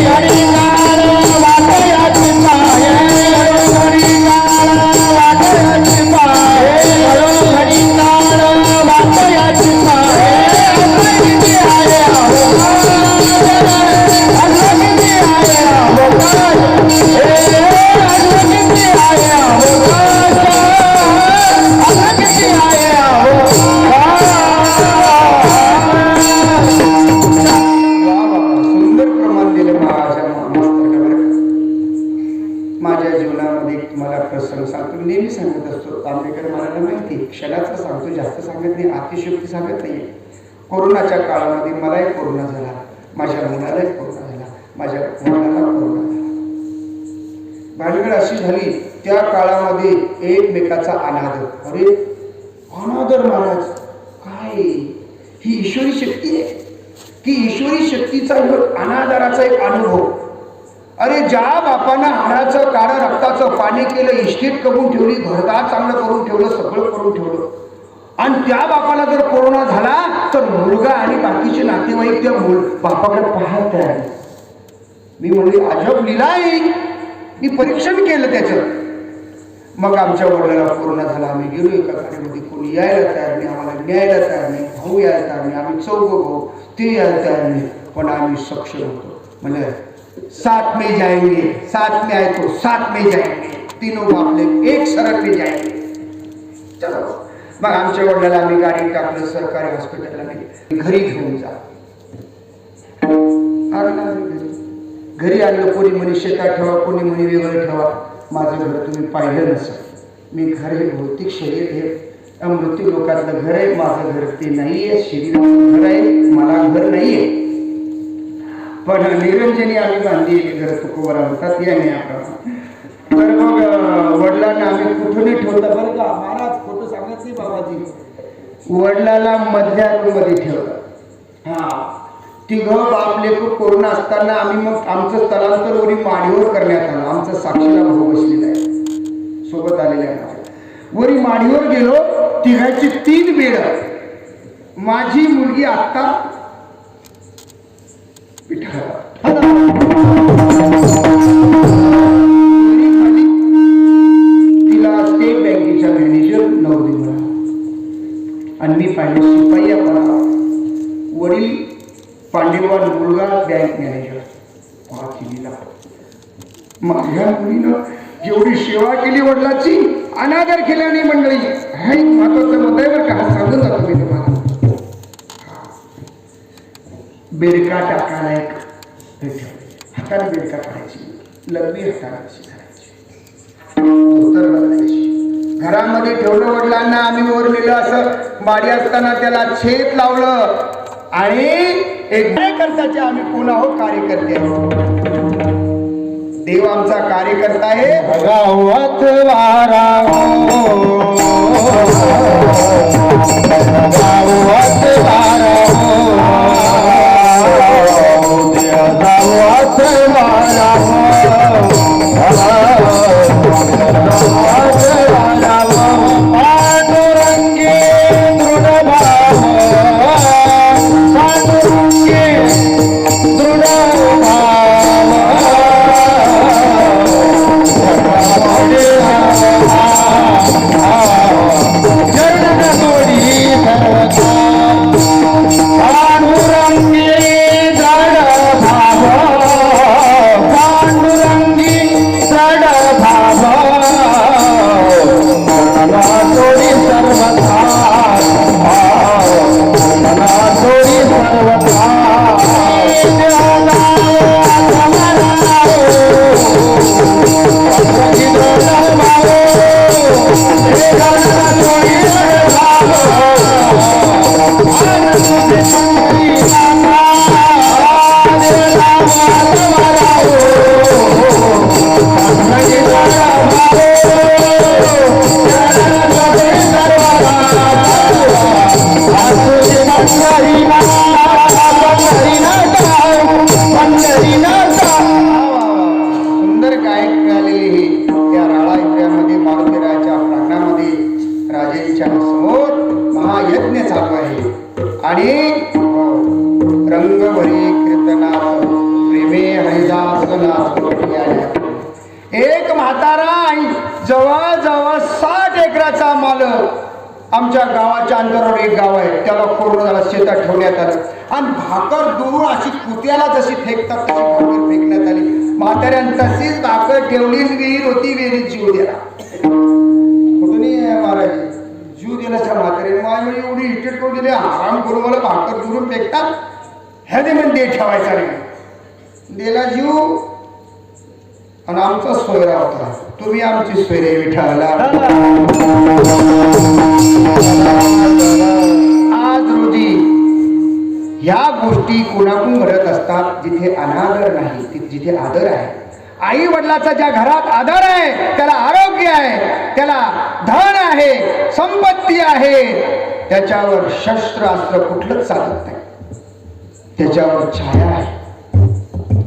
हरिकाल, वाटयाची पाहे हरिकाल, वाटयाची पाहे हरिकाल, वाटयाची पाहे. अजून किती आहे अवकाश, अजून किती आहे अवकाश, अजून किती आहे अवकाश, अजून किती आहे अवकाश. सुंदर प्रमाण दिलं माझ्या मास्तरांवर. माझ्या जीवनामध्ये एक तुम्हाला प्रसंग सांगतो, नेहमी सांगत असतो. आंबेडकर मला माहिती, क्षणाचा सांगतो, जास्त सांगत नाही, अतिशयोक्ती सांगत नाही. कोरोनाच्या काळामध्ये मलाही कोरोना झाला, माझ्या मुलालाही कोरोना झाला, माझ्या मुलाला कोरोना झाला. भानगड अशी झाली, त्या काळामध्ये एकमेकाचा अनादर. अरे अनादर महाराज, काय ही ईश्वरी शक्ती आहे की ईश्वरी शक्तीचा अनादराचा एक अनुभव. अरे ज्या बापानं हाडाचं काळं रक्ताचं पाणी केलं, इस्टेट करून ठेवली, घरदार चांगलं करून ठेवलं, सगळं करून ठेवलं, आणि त्या बापाला जर कोरोना झाला तर मुलगा आणि बाकीचे नातेवाईक त्या बापाकडे पाहत तयार. मी म्हणले अजब लीला आहे. मी परीक्षण केलं त्याचं. मग आमच्या वडिलांना कोरोना झाला, आम्ही गेलो एका गाडीमध्ये, कोणी यायला तयार नाही, आम्हाला न्यायला तयार नाही, भाऊ यायला तयार नाही, आम्ही चौघ भाऊ, ते यायला तयार नाही, पण आम्ही सक्षम होतो. म्हणजे 7 में जाएंगे, 7 में आए तो 7 में जाएंगे, तीनों बापले एक सरक में जाएंगे. चलो, मग आमच्या वडिलांना आम्ही गाडीत टाकलं, सरकारी हॉस्पिटलला नाही, घरी घेऊन जा. घरी आणलं, कोणी म्हणे शेतात ठेवा, कोणी म्हणे वेगळं ठेवा. माझं घर तुम्ही पाहिलं नसेल. मी घर हे भौतिक शरीर हे मृत्यू लोकातलं घर आहे, माझं घर ते नाहीये, शरीराचं घर आहे, मला घर नाहीये. पण निरंजनी आम्ही बांधलेली घर तुकोबरा म्हणतात या न्यायाप्रमाणे. तर मग वडिलांना आम्ही कुठूनही ठेवलं बरं का महाराज, खोटं सांगत नाही बाबाजी. वडिलांना मधल्या रूममध्ये ठेवलं. हा, तिघं बाप लेकरं कोरोना असताना आम्ही मग आमचं स्थलांतर वरी माडीवर करण्यात आलं. आमचा साक्षीला भाऊ बसलेला आहे, सोबत आलेल्या आहे. वरी माडीवर गेलो, तिघाची 3 बेड. माझी मुलगी आत्ता तिला स्टेट बँकेच्या मॅनेजर नवरी मिळाला आणि मी पाहिजे शिपाई पडा. वडील पांडेवान, मुलगा बँक मॅनेजर. माझ्या मुलीनं जेवढी सेवा केली वडिलाची, अनादर केल्याने मंडळी, हा एक महत्वाचं मुद्दा आहे बरं का, सांगून जातो मी तुम्हाला. बेडका टाकायला एक हाताने बेडका काढायची, लग्नी हाताने करायची, धोतर बदलायची. घरामध्ये ठेवलं वडिलांना. आम्ही वर नेलं, असं माडी असताना त्याला छेद लावलं आणि एक कार्यकर्त्याचे आम्ही कोण आहोत, कार्यकर्ते आहोत. देव आमचा कार्यकर्ता आहे. गावात वारा गावात वारा गावात वारा पांडुरंगी दृढ भाव, पांडुरंगी दृढ भाव. समोर महायज्ञ चालू आहे आणि रंगभरी कीर्तनात प्रेमे हरिदास एक म्हातारा आणि जवळजवळ 60 एकराचा मालक आमच्या गावाच्या अंतरावर एक गाव आहे त्याला कोरोनाला शेतात ठेवण्यात आलं आणि भाकर दूर अशी कुत्याला जशी फेकतात तशी भाकर फेकण्यात आली म्हाताऱ्यानं तशीच भाकर ठेवली विहीर होती विहिरीत जीव दिला कुठून महाराज जीव दिल्याच्या म्हाताऱ्याने माझी एवढी इटेट करून दिली आराम करून मला भाकर दुरून फेकतात ह्याने पण दे ठेवायचा नाही दिला जीव आणि आमचा सोयरा होता तुम्ही आमची सोयरे विठाला आज रोजी ह्या गोष्टी कोणाकडून घडत असतात जिथे अनादर नाही जिथे आदर आहे आई वडिलाचा ज्या घरात आदर आहे त्याला आरोग्य आहे त्याला धन आहे संपत्ती आहे त्याच्यावर शस्त्र अस्त्र कुठलंच चालत नाही त्याच्यावर छाया आहे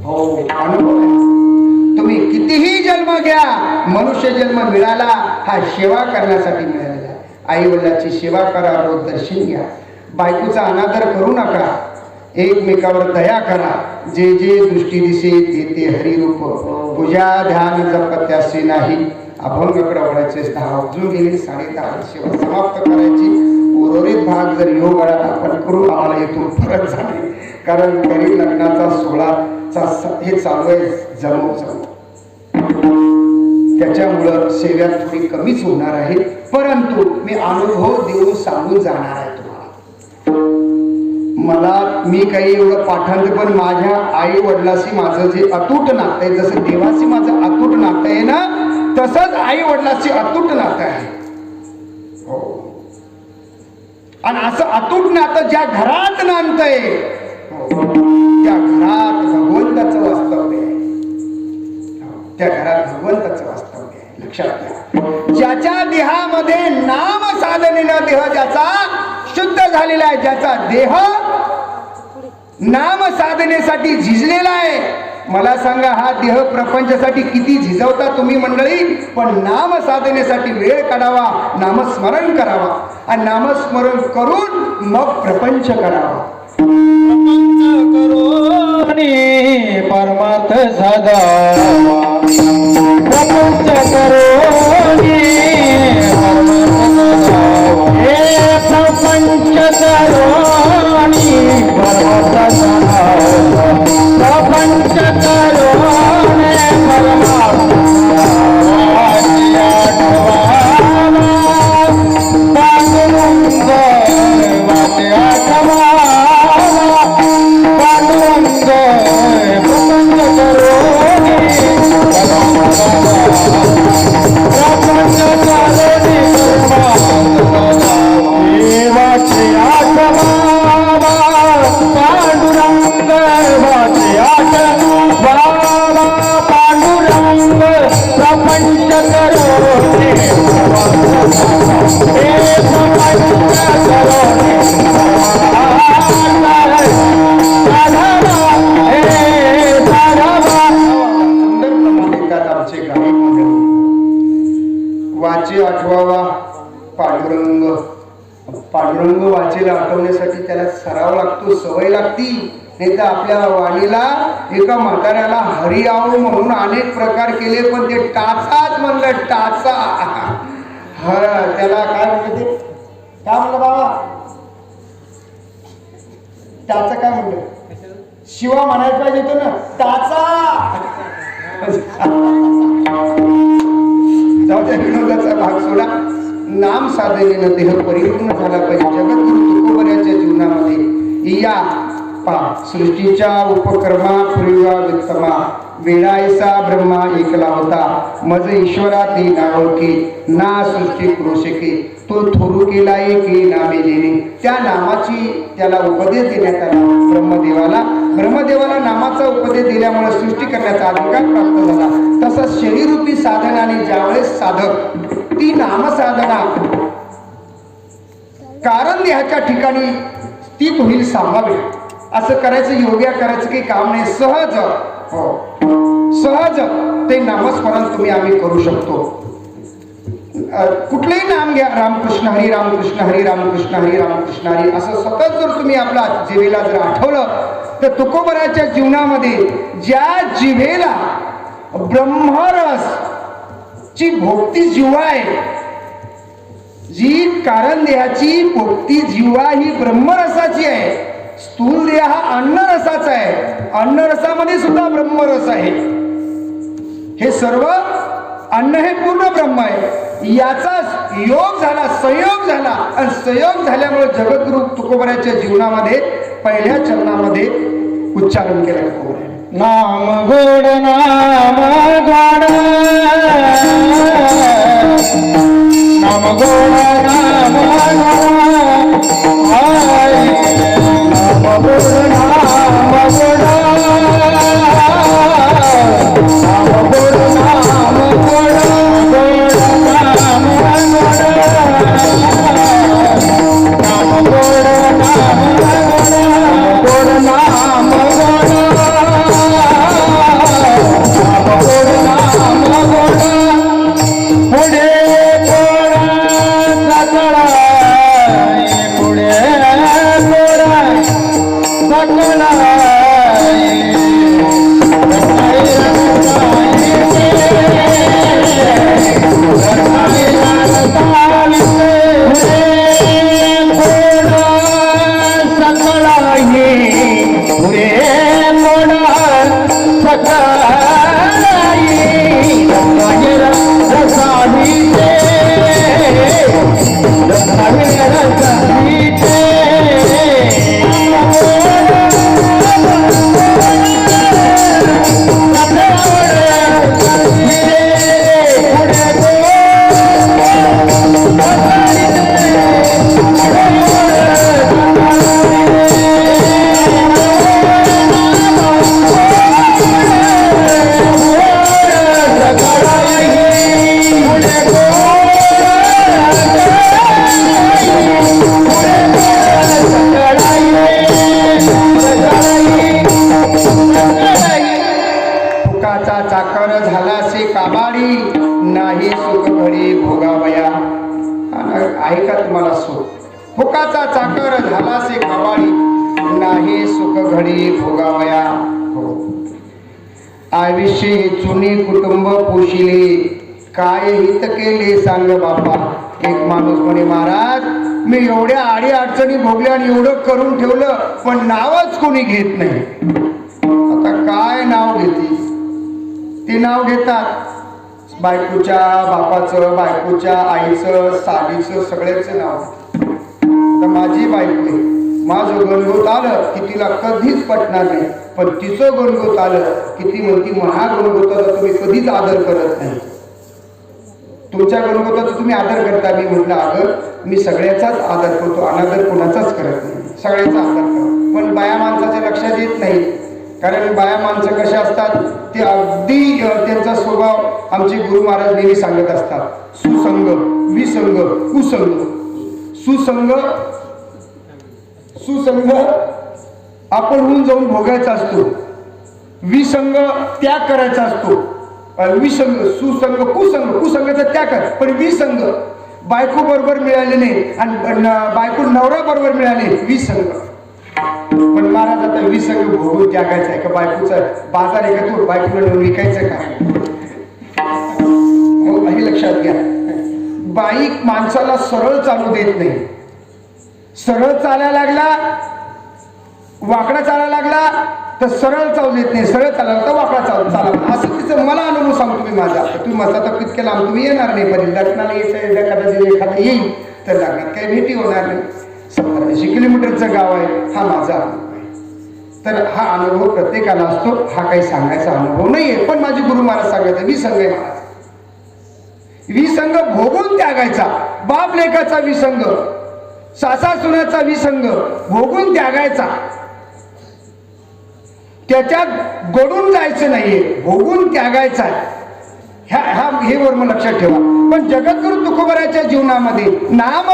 हो अनुभव आहे तुम्ही कितीही जन्म घ्या मनुष्य जन्म मिळाला हा सेवा करण्यासाठी मिळालेला आहे आई वडिलाची सेवा करा रोज दर्शन घ्या बायकोचा अनादर करू नका एकमेकावर दया करा जे जे दृष्टी दिसे ते हरिरूप पूजा ध्यान जपत्यासे नाही अभंगाकडे वळायचे अजून गेली 10:30 सेवा समाप्त करायची उर्वरित भाग जर योग वेळात आपण करू आम्हाला येथून फरक झाले कारण घरी लग्नाचा 16चा हे चालू आहे जमव त्याच्यामुळं सेव्यात थोडी कमीच होणार आहे परंतु मी अनुभव देऊन सांगून जाणार आहे मला मी काही एवढं पाठांतर पण माझ्या आई वडिलाशी माझं जे अतूट नातं आहे जसं देवाशी माझं अतूट नातं आहे ना तसंच आई वडिलाशी अतूट नातं आहे हो आणि असं अतूट नातं ज्या घरात नांदतंय त्या घरात भगवंताचं वास्तव्य आहे त्या घरात भगवंताचं वास्तव्य आहे लक्षात घ्या ज्याच्या देहामध्ये नाम साधनेनं देह ज्याचा शुद्ध झालेला आहे ज्याचा देह नाम साधनेसाठी झिजलेला आहे मला सांगा हा देह प्रपंचासाठी किती झिजवता तुम्ही मंडळी पण नाम साधनेसाठी वेळ काढावा नामस्मरण करावा आणि नामस्मरण करून मग प्रपंच करावा प्रपंच करून परमार्थ साधावा प्रपंच करून प्रपंच करून परमार्थ साधावा प्रपंच करून परमार्थ वाचे आठवावा पांडुरंग वाचेला आठवण्यासाठी त्याला सराव लागतो सवय लागती नाही तर आपल्या वाणीला एका म्हाताऱ्याला हरिआऊ म्हणून अनेक प्रकार केले पण ते टाचाच म्हणलं टाचा त्याला काय म्हणलं ते काय म्हणलं बाबा टाचा काय म्हणलं शिवा म्हणायला पाहिजे तो ना टाचा जाऊ त्या विनोदाचा भाग सोडा नाम साधनेनं देह परिपूर्ण झाला पाहिजे जगद्गुरु तुकोबऱ्याच्या जीवनामध्ये या सृष्टीच्या उपकर्मा पूर्वा वित्तमा वेळायचा ब्रह्मा एकला होता मज ईश्वरा ते नावके ना सृष्टी करू शके तो थोरू केला की नामे देणे त्या नामाची त्याला उपदेश देण्यात आला ब्रह्मदेवाला नामाचा उपदेश दिल्यामुळे सृष्टी करण्याचा अधिकार प्राप्त झाला तसंच शरीरूपी साधनाने ज्यावेळेस साधक ती नामसाधना कारण ह्याच्या ठिकाणी स्थित होईल सांभावे असं करायचं योग्य करायचं काही काम नाही सहज सहज ते नामस्मरण आम्ही करू शकतो कुठलंही नाम घ्या, रामकृष्ण हरी रामकृष्ण हरी रामकृष्ण हरी रामकृष्ण हरी असं सतत जर तुम्ही आपला जिभेला जर आठवलं तर तुकोबराच्या जीवनामध्ये ज्या जिभेला ब्रह्मरस ची भोगती जिव्हा आहे, जी कारण देहाची भोगती जिव्हा ही ब्रह्मरसाची आहे. स्थूल देह हा अन्नरसाचा आहे, अन्नरसामध्ये सुद्धा ब्रह्मरस आहे. हे सर्व अन्न हे पूर्ण ब्रह्म आहे. याचा योग झाला, संयोग झाला आणि संयोग झाल्यामुळे जगद्गुरु तुकोबराच्या जीवनामध्ये पहिल्या चरणामध्ये उच्चारण केलं तुकोबराने. नाम गोड नाम गोड नाम गोड नाम गोड हाय नाम गोड नाम गोड नाम गोड नाम गोड गोड नाम गोड नाम गोड नाम गोड नाम गोड पुढे सकळा पुढे सकळा चाकर झालासे काबाडी नाही सुख घडी भोगावया. आहे का तुम्हाला सुख? फुकाचा चाकर झालासे काबाडी नाही सुख घडी भोगावया. हो, आयुष्य हे चुनी कुटुंब पोशिले काय हित केले सांग बापा. एक माणूस म्हणे, महाराज मी एवढ्या आडी अडचणी भोगल्या आणि एवढं करून ठेवलं पण नावच कोणी घेत नाही. आता काय नाव घेते? ते नाव घेतात बायकोच्या बापाचं, बायकोच्या आईचं, सालीचं, सगळ्याचं नाव. तर माझी बायको आहे, माझं गणगोत आलं की तिला कधीच पटणार नाही, पण तिचं गणगोत आलं की ती म्हणती महागणगोताचा तुम्ही कधीच आदर करत नाही. तुमच्या गणगोताचा तुम्ही आदर करता. मी म्हटलं अगं मी सगळ्याचाच आदर करतो, अनादर कोणाचाच करत नाही, सगळ्याचा आदर करतो. पण बाया माणसाच्या लक्षात येत नाही, कारण बाया माणसं कशा असतात ते अगदी त्यांचा स्वभाव आमचे गुरु महाराज नेहमी सांगत असतात. सुसंग, विसंग, कुसंग. सुसंग सुसंग आपण होऊन जाऊन भोगायचा असतो, विसंग त्याग करायचा असतो. विसंग, सुसंग, कुसंग, कुसंगाचा त्याग कर. पण विसंग बायको बरोबर मिळाले नाही आणि बायको नवरा बरोबर मिळाले, विसंग. पण महाराज आता विसंग भोगून त्यागायचं आहे का? बायकोचा बाजार आहे का? तो बायकोला विकायचं का? हो, हे लक्षात घ्या. बाई माणसाला सरळ चालू देत नाही. सरळ चालायला लागला, वाकडा चालायला लागला तर सरळ चालू देत नाही, सरळ चालायला तर वाकडा चालला. असं तिचं मला अनुभव सांगतो मी माझा. तुम्ही माझा तर तितक्या लांब तुम्ही येणार नाही, पण लग्नाला यायचं एखादा येईल तर लग्नात काही भेटी होणार नाही. 70-80 किलोमीटरचं गाव आहे, हा माझा अनुभव आहे. तर हा अनुभव प्रत्येकाला असतो, हा काही सांगायचा अनुभव नाहीये. पण माझे गुरु महाराज सांगायचं विसंग आहे महाराज. विसंग भोगून त्यागायचा. बाप लेकाचा विसंग, सासा सुनाचा विसंग भोगून त्यागायचा. त्याच्यात गडून जायचं नाहीये, भोगून त्यागायचा. हे वर्म लक्षात ठेवा. पण जगद्गुरु तुकोबराच्या जीवनामध्ये नाम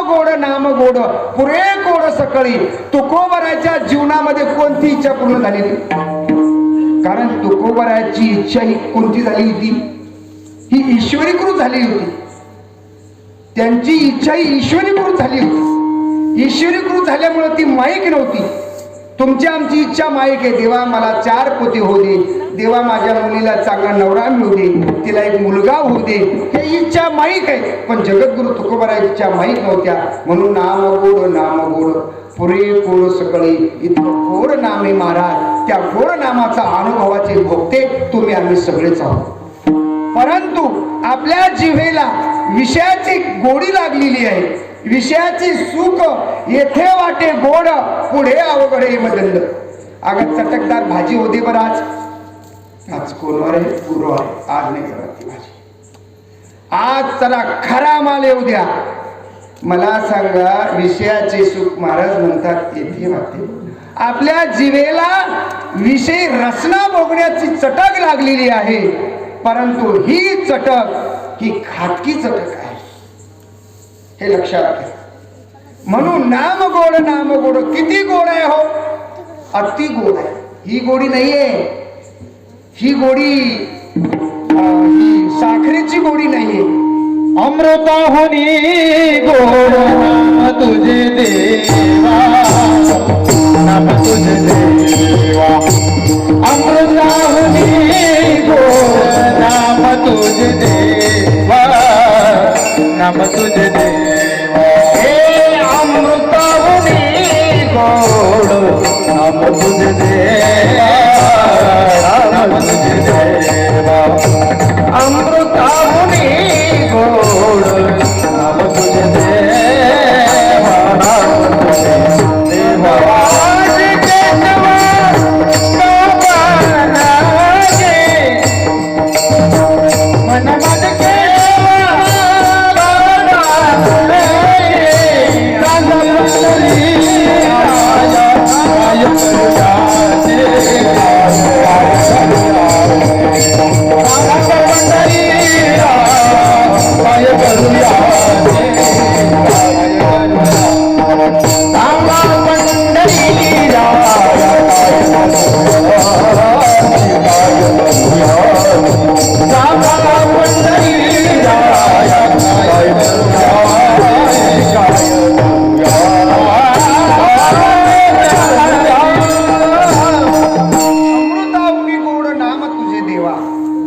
गोड पुरे गोड सकळी. तुकोबराच्या जीवनामध्ये कोणती इच्छा पूर्ण झालेली? कारण तुकोबराची इच्छा ही कोणती झाली होती? ही ईश्वरीकृत झाली होती. त्यांची इच्छा ही ईश्वरीकृत झाली होती. ईश्वरीकृत झाल्यामुळे ती माईक नव्हती. तुमची आमची इच्छा माईक आहे. देवा मला 4 पोते होऊ दे, देवा माझ्या मुलीला चांगला नवरा मिळू दे, तिला एक मुलगा होऊ दे, हे इच्छा माईक आहे. पण जगद्गुरु तुकोबाराची इच्छा माईक नव्हत्या. म्हणून नाम गोड पुरे कोड सकळी इतकं घोर नामे महाराज. त्या घोर नामाचा अनुभवाचे भोगते तुम्ही आम्ही सगळेच आहोत. परंतु आपल्या जिव्हेला विषयाची गोडी लागलेली आहे. विषयाची सुख येथे वाटे गोड, पुढे अवघडे मदंड. अगं चटकदार भाजी होती बरं आज कोणवर आहे? गुरु आहे. आज नाही जरा ती भाजी. आज चला खरा माल येऊ द्या. मला सांगा, विषयाचे सुख महाराज म्हणतात येथे वाटे. आपल्या जिवेला विषय रचना भोगण्याची चटक लागलेली आहे. परंतु ही चटक ही खाटकी चटक आहे, हे लक्षात घ्या. म्हणून नाम गोड किती गोड आहे हो? अति गोड आहे. ही गोडी नाहीये. ही गोडी ही साखरेची गोडी नाहीये. अमृताहुनी गोड नाम तुझे देवा, नाम तुझे देवा. अमृताहुनी गोड नाम तुझे देवा, नाम तुझे देवा. हे अमृताहुनी गोड नाम तुझे देवा, नाम तुझे देवा. अमृताहुनी गोड नाम तुझे देवा, नाम तुझे देवा.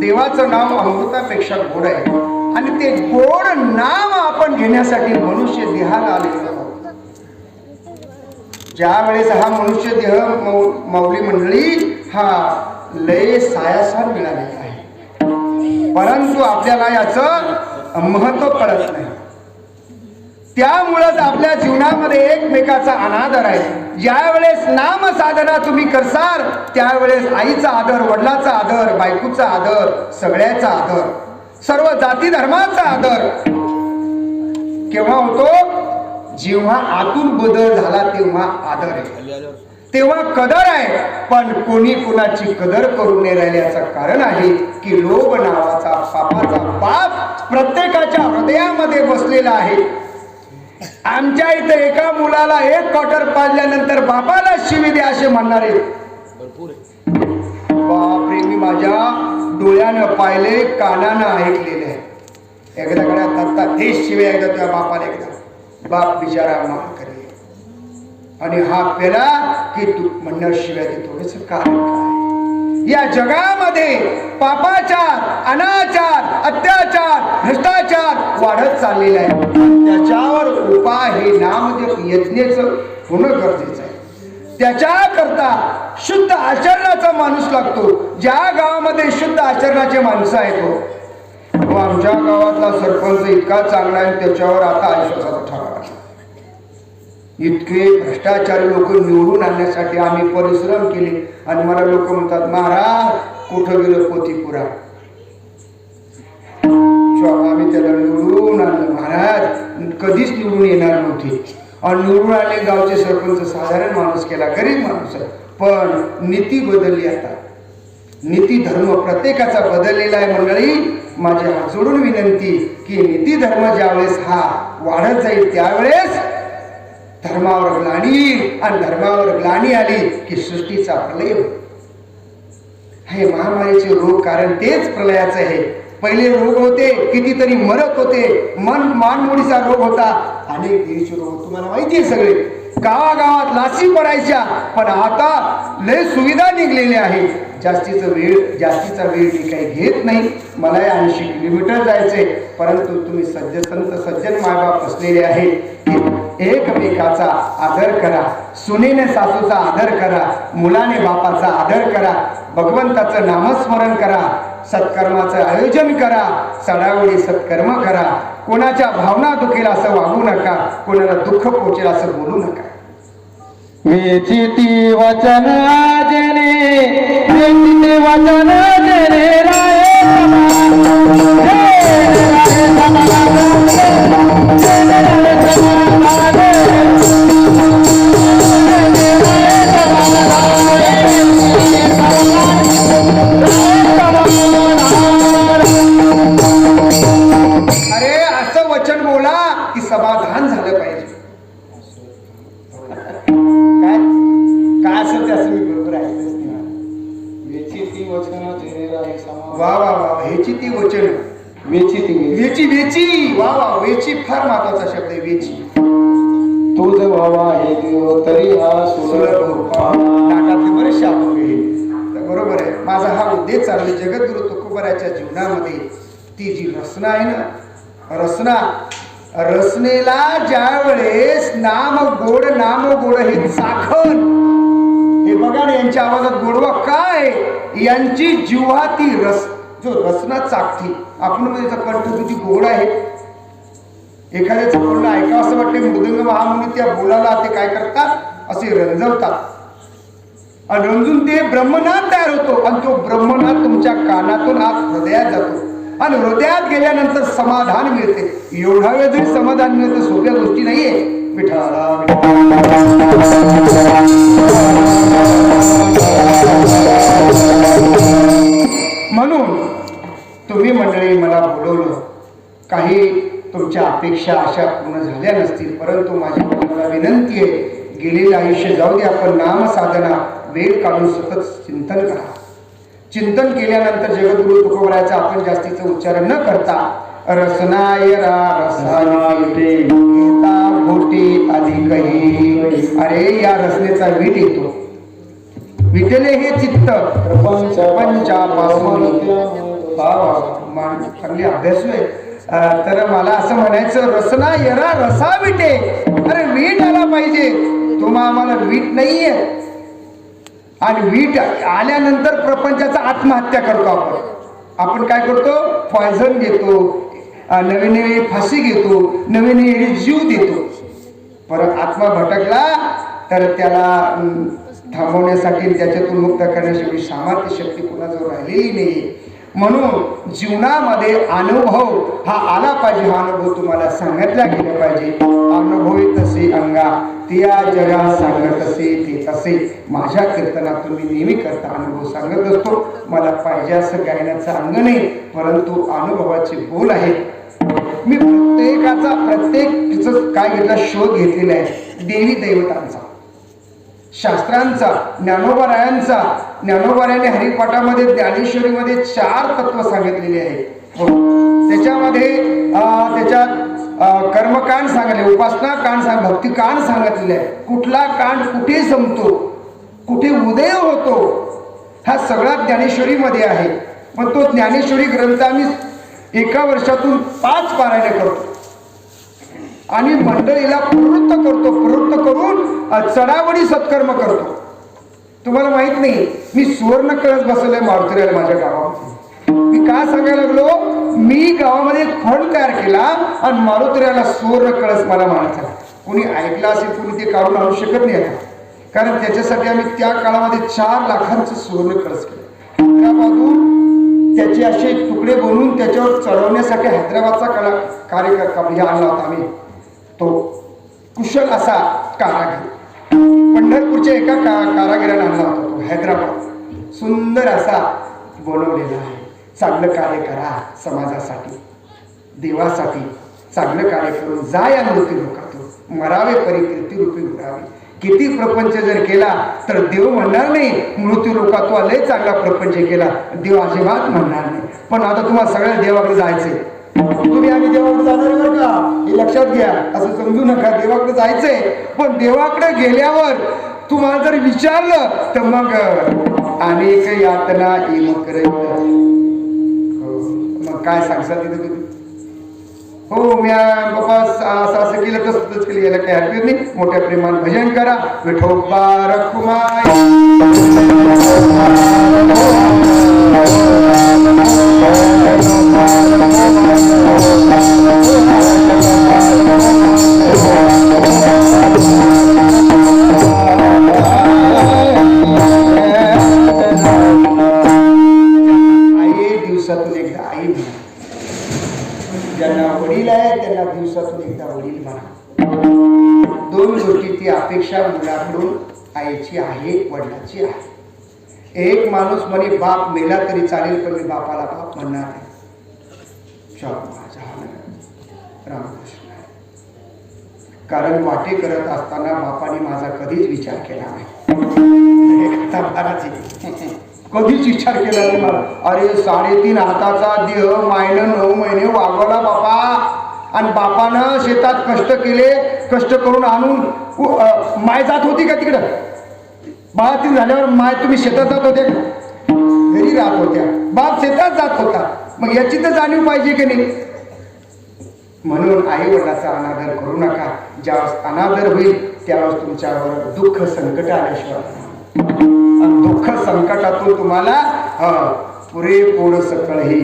देवाचं नाम अमृतापेक्षा गोड आहे. आणि ते गोड नाम आपण घेण्यासाठी मनुष्य देहाला आलेलो आहोत. ज्या वेळेस हा मनुष्य देह माऊली मंडळी हा लय सायासार मिळालेला आहे. परंतु आपल्याला याचं महत्व कळत नाही. त्यामुळेच आपल्या जीवनामध्ये एकमेकाचा अनादर आहे. ज्या वेळेस नाम साधना तुम्ही करसाल त्यावेळेस आईचा आदर, वडिलाचा आदर, बायकोचा आदर, सगळ्याचा आदर, सर्व जाती धर्माचा आदर केव्हा होतो? जेव्हा आतून बदल झाला तेव्हा आदर आहे, तेव्हा कदर आहे. पण कोणी कुणाची कदर करून नाही राहिल्याचं कारण आहे की लोभ नावाचा पापाचा पाप प्रत्येकाच्या हृदयामध्ये बसलेला आहे. आमच्या इथे एका मुलाला 1 क्वार्टर पाजल्यानंतर बापाला शिवी द्या असे म्हणणारे बापरे, मी माझ्या डोळ्यानं पाहिले, कानानं ऐकलेले आहे. एकदा कडे तेच शिवे एकदा त्या बापाला एकदा बाप बिचारा मान करे आणि हा पेला की तू म्हणणार शिव्या ते थोडेस कारण काय? या जगामध्ये पापाचार, अनाचार, अत्याचार, भ्रष्टाचार वाढत चाललेला आहे. त्याच्यावर उपाय हे नामजप यज्ञेचं होणं गरजेचं आहे. त्याच्याकरता शुद्ध आचरणाचा माणूस लागतो. ज्या गावामध्ये शुद्ध आचरणाचे माणसं आहेत हो, आमच्या गावातला सरपंच इतका चांगला आहे, त्याच्यावर आता आयुष्याचा ठराव. इतके भ्रष्टाचारी लोक निवडून आणण्यासाठी आम्ही परिश्रम केले आणि मला लोक म्हणतात महाराज कुठं गेलं पोथीपुरा. आम्ही त्याला निवडून आणलं महाराज, कधीच निवडून येणार नव्हते. आणि निवडून आले गावचे सरपंच, साधारण माणूस केला, गरीब माणूस आहे. पण नीती बदलली. आता नीती धर्म प्रत्येकाचा बदललेला आहे. मंडळी माझी हात जोडून विनंती की नीती धर्म ज्यावेळेस हा वाढत जाईल त्यावेळेस धर्मावर ग्लानी, आणि धर्मावर ग्लानी आली की सृष्टीचा प्रलय. हे महामारीचे रोग कारण तेच प्रलयाचं आहे. पहिले रोग होते, कितीतरी मरत होते, मानमोडीचा रोग होता, अनेक देशी रोग तुम्हाला माहिती आहे सगळे. गावागावात लासी पडायच्या. पण आता लय सुविधा निघलेल्या आहे. जास्तीचा वेळ मी काही घेत नाही. मला 80 किलोमीटर जायचंय, परंतु तुम्ही सज्जन मायबाप असलेले आहे. एकमेकाचा आदर करा, सुनेने सासूचा आदर करा, मुलाने बापाचा आदर करा, भगवंताचं नामस्मरण करा, सत्कर्माचं आयोजन करा, सडावडी सत्कर्म करा. कोणाच्या भावना दुखेल असं वागू नका, कोणाला दुःख पोचेल असं बोलू नका. वेचिती वचन जने, वेचिती वचन जने राय अरे असं वचन बोला की समाधान झालं पाहिजे. काय काय असेल ते असं मी बरोबर ऐकलंच नाही. वेचिती वचन जने राय वा वा वा, ह्याची ती वचन, वेची वेची, वा वा, वेची फार महत्वाचा शब्द आहे. वेची तुझ व्हावा हे देव तरी हा नाटातले बरेचसे आपण तर बरोबर आहे. माझा हा उद्देश चालू जगद्गुरु तुकोबराच्या जीवनामध्ये ती जी रचना आहे ना, रचनेला ज्या वेळेस नाम गोड हे चाखण, हे बघा ना यांच्या आवाजात गोडवा काय, यांची जिव्हा ती जो रचना चाकती. आपण म्हणजे कंठ किती गोड आहे. एखाद्याचं बोलणं ऐकावं असं वाटते. मृदंग महामुनी त्या बोलाला ते काय करतात, असे रंजवतात आणि रंजून ते ब्रह्मनाद तयार होतो. आणि तो ब्रह्मनाद तुमच्या कानातून आत हृदयात जातो आणि हृदयात गेल्यानंतर समाधान मिळते. एवढा वेळ जरी समाधान मिळतं सोप्या गोष्टी नाहीये. विठ्ठला म्हणून तुम्ही मंडळी मला बोलवलं, काही तुमच्या अपेक्षा आशा पूर्ण झाल्या नसतील, परंतु माझी तुम्हाला विनंती आहे, गेलेलं आयुष्य जाऊ दे, आपण नाम साधना वेळ काढून सतत चिंतन करा. चिंतन केल्यानंतर जगद्गुरु तुकोबरायचा आपण जास्तीचं उच्चारण न करता रसनाय रसाविटे घोटी अधिकही. अरे या रसनेचा वीट येतो. विटले हे चित्त पंचापासून चांगली अभ्यास आहे. तर मला असं म्हणायचं, रसना यरा रसा विटे. अरे वीट आला पाहिजे. तुम्हा आम्हाला वीट नाहीये. आणि वीट आल्यानंतर प्रपंचाचा आत्महत्या करतो आपण काय करतो, पॉयझन घेतो, नवीन नवीन फाशी घेतो, नवीन नवीन जीव देतो. परत आत्मा भटकला तर त्याला थांबवण्यासाठी, त्याच्यातून मुक्त करण्यासाठी सामर्थ्य शक्ती कुणाजवळ राहिलेली नाही. म्हणून जीवनामध्ये अनुभव हा आला पाहिजे. हा अनुभव तुम्हाला सांगितला गेला पाहिजे. अनुभव तसे अंगा त्या जगा सांगत असे ते तसे. माझ्या कीर्तनातून मी नेहमी करता अनुभव सांगत असतो. मला पाहिजे असं गायनाचं अंग नाही, परंतु अनुभवाचे बोल आहेत. मी प्रत्येक काय घेतला शोध घेतलेला आहे. देवी दैवतांचा, शास्त्रांचा, ज्ञानोबारायांनी हरिपाठामध्ये ज्ञानेश्वरीमध्ये 4 तत्व सांगितलेले आहे. त्याच्यामध्ये त्याच्यात कर्मकांड सांगितले, उपासना कांड भक्तिकांड सांगितलेले आहे. कुठला कांड कुठे संपतो, कुठे उदय होतो, हा सगळा ज्ञानेश्वरीमध्ये आहे. पण तो ज्ञानेश्वरी ग्रंथ आम्ही एका वर्षातून 5 पारायण करतो आणि मंडळीला प्रवृत्त करून चढावडी सत्कर्म करतो. तुम्हाला माहित नाही, मी सुवर्ण कळस बसवलंय मारुतीला माझ्या गावामध्ये. मी काय सांगायला लागलो, मी गावामध्ये एक फंड तयार केला आणि मारुतीला सुवर्ण कळस मला म्हणायचा. कोणी ऐकला असेल, कोणी ते काढून आणू शकत नाही आता, कारण त्याच्यासाठी आम्ही त्या काळामध्ये 4 लाखांचं सुवर्ण कळस केलं. हैदराबादून त्याचे असे तुकडे बनवून त्याच्यावर चढवण्यासाठी हैदराबादचा कार्यक्रम आणला होता आम्ही. तो कुशल असा कारागीर पंढरपूरच्या एका कारागिराने आणला होता. तो हैदराबाद सुंदर असा बनवलेला आहे. चांगलं कार्य करा, समाजासाठी देवासाठी चांगलं कार्य करून जा या मृत्यू लोकातून. मरावे परी कीर्ती रूपी उरावे. किती प्रपंच जर केला तर देव म्हणणार नाही मृत्यू लोका तू लय चांगला प्रपंच केला, देव अजिबात म्हणणार नाही. पण आता तुम्हाला सगळ्या देवाकडे जायचंय. तुम्ही आम्ही देवाकडे जाणार बरं का, हे लक्षात घ्या, असं समजू नका. देवाकडे जायचंय, पण देवाकडे गेल्यावर तुम्हाला जर विचारलं तर मग अनेक यातना मग काय सांगशाल तिथे तुम्ही? हो म्या बाबा असं केलं तसंच केलं, याला काही हरकत नाही. मोठ्या प्रेमाने भजन करा. विठोबा रखुमाई आई दिवसातून एकदा आई म्हणा. ज्यांना वडील आहे त्यांना दिवसातून एकदा वडील म्हणा. दोन गोष्टीची अपेक्षा मुलाकडून आईची आहे, वडिलाची आहे. एक माणूस म्हणे बाप मेला तरी चालेल, पण मी बापाला बाप म्हणणार नाही. रामकृष्ण. कारण वाटे करत असताना बापाने माझा कधीच विचार केला नाही. कधीच विचार केला नाही मला. अरे 3.5 हाताचा देह मायनं 9 महिने वागवला बापा, आणि बापानं शेतात कष्ट केले, कष्ट करून आणून माय जात होती का तिकडं? 12 झाल्यावर माय तुम्ही शेतात जात होत्या, घरी राहत होत्या, बाप शेतात जात होता. मग याची तर जाणीव पाहिजे की नाही? म्हणून आई वडिलाचा अनादर करू नका. ज्यावेळेस अनादर होईल त्यावेळेस तुमच्यावर दुःख संकट आल्याशिवाय, दुःख संकटातून तुम्हाला पुरेपूर सकळ ही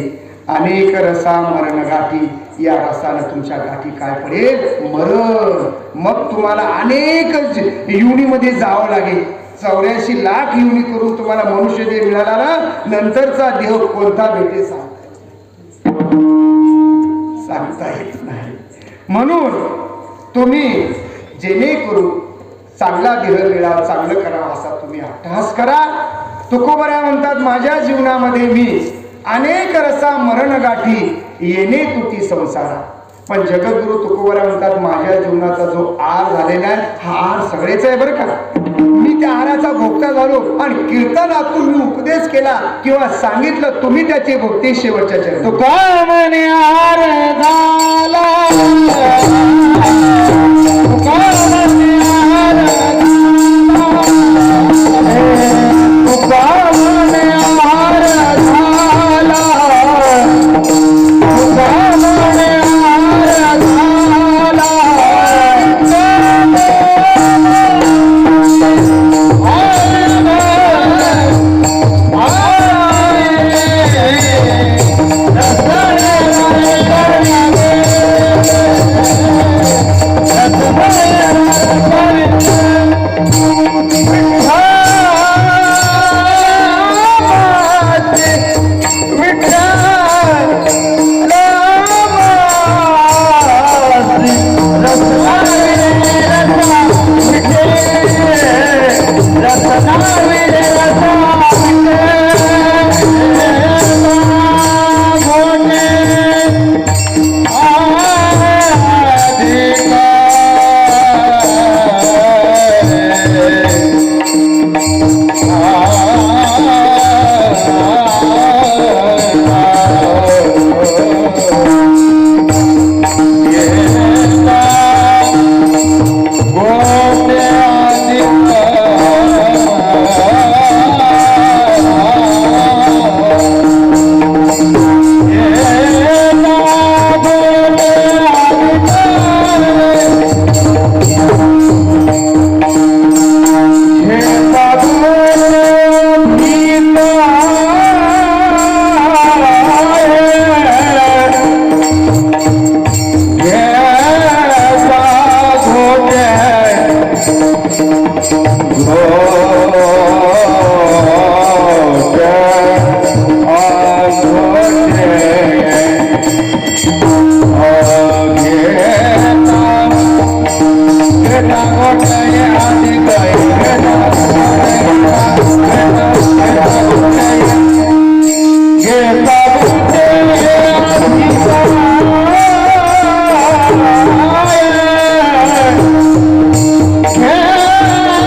अनेक रसा मरण गाठी. या रसानं तुमच्या गाठी काय पडेल? मरण. मग तुम्हाला अनेक युनीमध्ये जावं लागेल. 84 लाख युनी करून तुम्हाला मनुष्य देह मिळाला ना, नंतरचा देह कोणता भेटे सांगता येत नाही. म्हणून तुम्ही जेणेकरून चांगला देह मिळावा, चांगलं करावं असा तुम्ही अट्टहास करा. तुकोबऱ्या म्हणतात माझ्या जीवनामध्ये मी अनेक रसा मरण गाठी येणे तुटी संसारा. पण जगद्गुरु तुकोबऱ्या म्हणतात माझ्या जीवनाचा जो आर झालेला आहे हा आर सगळेच आहे बरं का. मी त्या आराचा भोगता झालो, आणि कीर्तनातून मी उपदेश केला किंवा सांगितलं, तुम्ही त्याचे भोगते शेवटच्या चरणी. तुका म्हणे आर झाला, तुका म्हणे आर Yeah.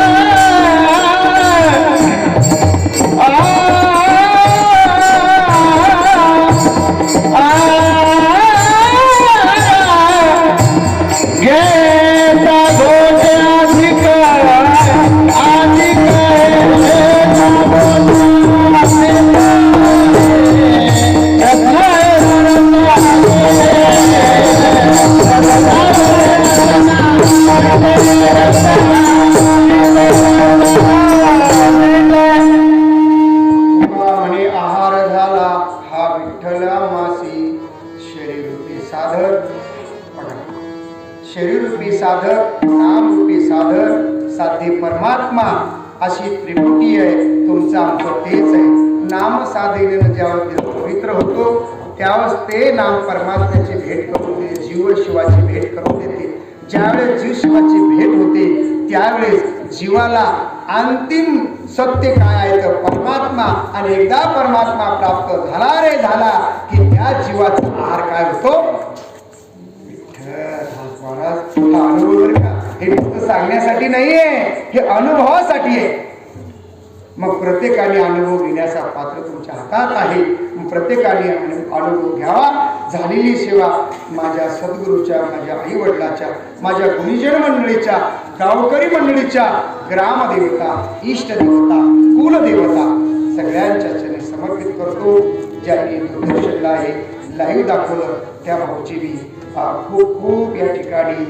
म्हणे आहार झाला हा विठ्ठला मासी शरीरूपी साधक. शरीरूपी साधक, नामरूपी साधक, साध्ये परमात्मा अशी त्रिपुटी आहे. तुमचं आमचं तेच आहे. नाम साधनेनं ज्यावेळेस देह पवित्र होतो त्यावेळेस ते नाम परमात्म्याची भेट करून देते, जीव शिवाची भेट करून देते. ज्यावेळेस जीव शिवाची भेट होते त्यावेळेस जीवाला अंतिम सत्य काय आहे तर परमात्मा. आणि एकदा परमात्मा प्राप्त झाला रे झाला की त्या जीवाचा आहार काय होतो? महाराज हा अनुभव बरं का, हे फक्त सांगण्यासाठी नाहीये, हे अनुभवासाठी आहे. मग प्रत्येकाने अनुभव घेण्याचा पात्र तुमच्या हातात आहे. मग प्रत्येकाने अनुभव घ्यावा. झालेली सेवा माझ्या सद्गुरूच्या, माझ्या आई वडिलाच्या, माझ्या गुरुजन मंडळीच्या, गावकरी मंडळीच्या, ग्रामदेवता, इष्टदेवता, कुलदेवता सगळ्यांच्या चरणी समर्पित करतो. ज्यांनी दूरदर्शनला आहे लाईव्ह दाखवलं त्या भाऊची मी खूप खूप या ठिकाणी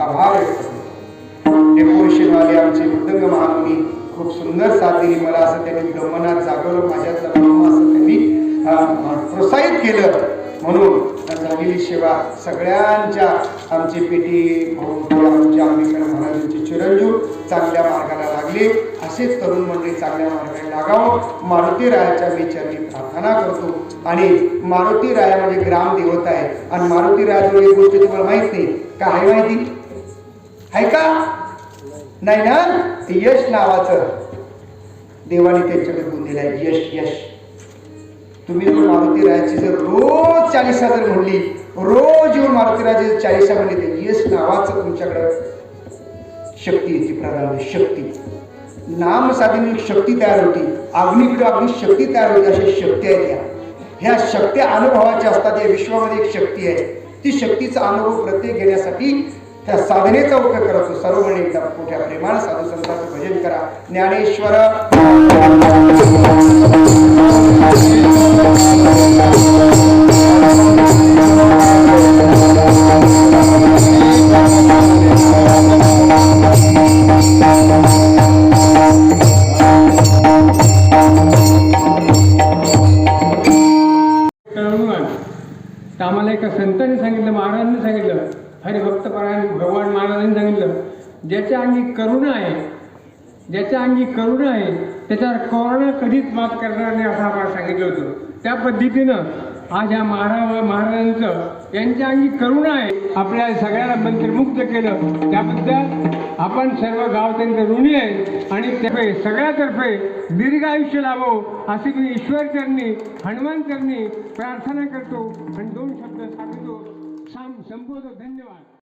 आभार व्यक्त करतो. डेकोरेशनवाले आमचे मृदंग महामुनी खूप सुंदर साथ दिली. मला असं त्यांनी ब्रह्मनाथ जागवलं, माझ्यातलं ब्रह्म असं त्यांनी प्रोत्साहित केलं. म्हणून झालेली सेवा सगळ्यांच्या आमची पेटी भाऊ आमच्या आंबेडकर महाराजांचे चिरंजीव चांगल्या मार्गाला लागले. असेच तरुण मंडळी चांगल्या मार्गाने लागावं. मारुती रायाच्या मी चरणी प्रार्थना करतो. आणि मारुती राया म्हणजे ग्रामदेवता आहे. आणि मारुती रायाजवळ एक गोष्ट तुम्हाला माहित नाही का? आहे माहिती आहे का? नाही ना? यश नावाचं देवाने त्यांच्याकडे गुण दिला आहे. यश यश. तुम्ही जर मारुती रायाची जर रोज 40 जर म्हणली, रोज येऊन मारुती रायाची 40 म्हणली ते यश नावाचं तुमच्याकडे शक्ती येते. प्रधान शक्ती. नाम साधने शक्ती तयार होती. अग्नीकडे अग्नी शक्ती तयार होती. अशा शक्ती आहेत. ह्या शक्ती अनुभवाच्या असतात. या विश्वामध्ये एक शक्ती आहे. ती शक्तीचा अनुभव प्रत्येक घेण्यासाठी त्या साधनेचा उपयोग करतो. सर्व एकदा मोठ्या प्रेमानं साधू संतांचं भजन करा. ज्ञानेश्वर आम्हाला एका संतांनी सांगितलं, महाराजांनी सांगितलं, हरिभक्तपरायण भगवान महाराजांनी सांगितलं, ज्याच्या अंगी करुणा आहे, ज्याच्या अंगी करुणा आहे त्याच्यावर कोरोना कधीच मात करणार नाही असं आम्हाला सांगितलं होतं. त्या पद्धतीनं आज ह्या महाराजांचं यांच्या अंगी करुणा आहे. आपल्या सगळ्याला मंत्रमुग्ध केलं त्याबद्दल आपण सर्व गाव त्यांचं ऋणी आहे. आणि त्यामुळे सगळ्यातर्फे दीर्घ आयुष्य लाभो अशी मी ईश्वर चरणी, हनुमान चरणी प्रार्थना करतो आणि 2 शब्द सांगतो. संबोधो. धन्यवाद.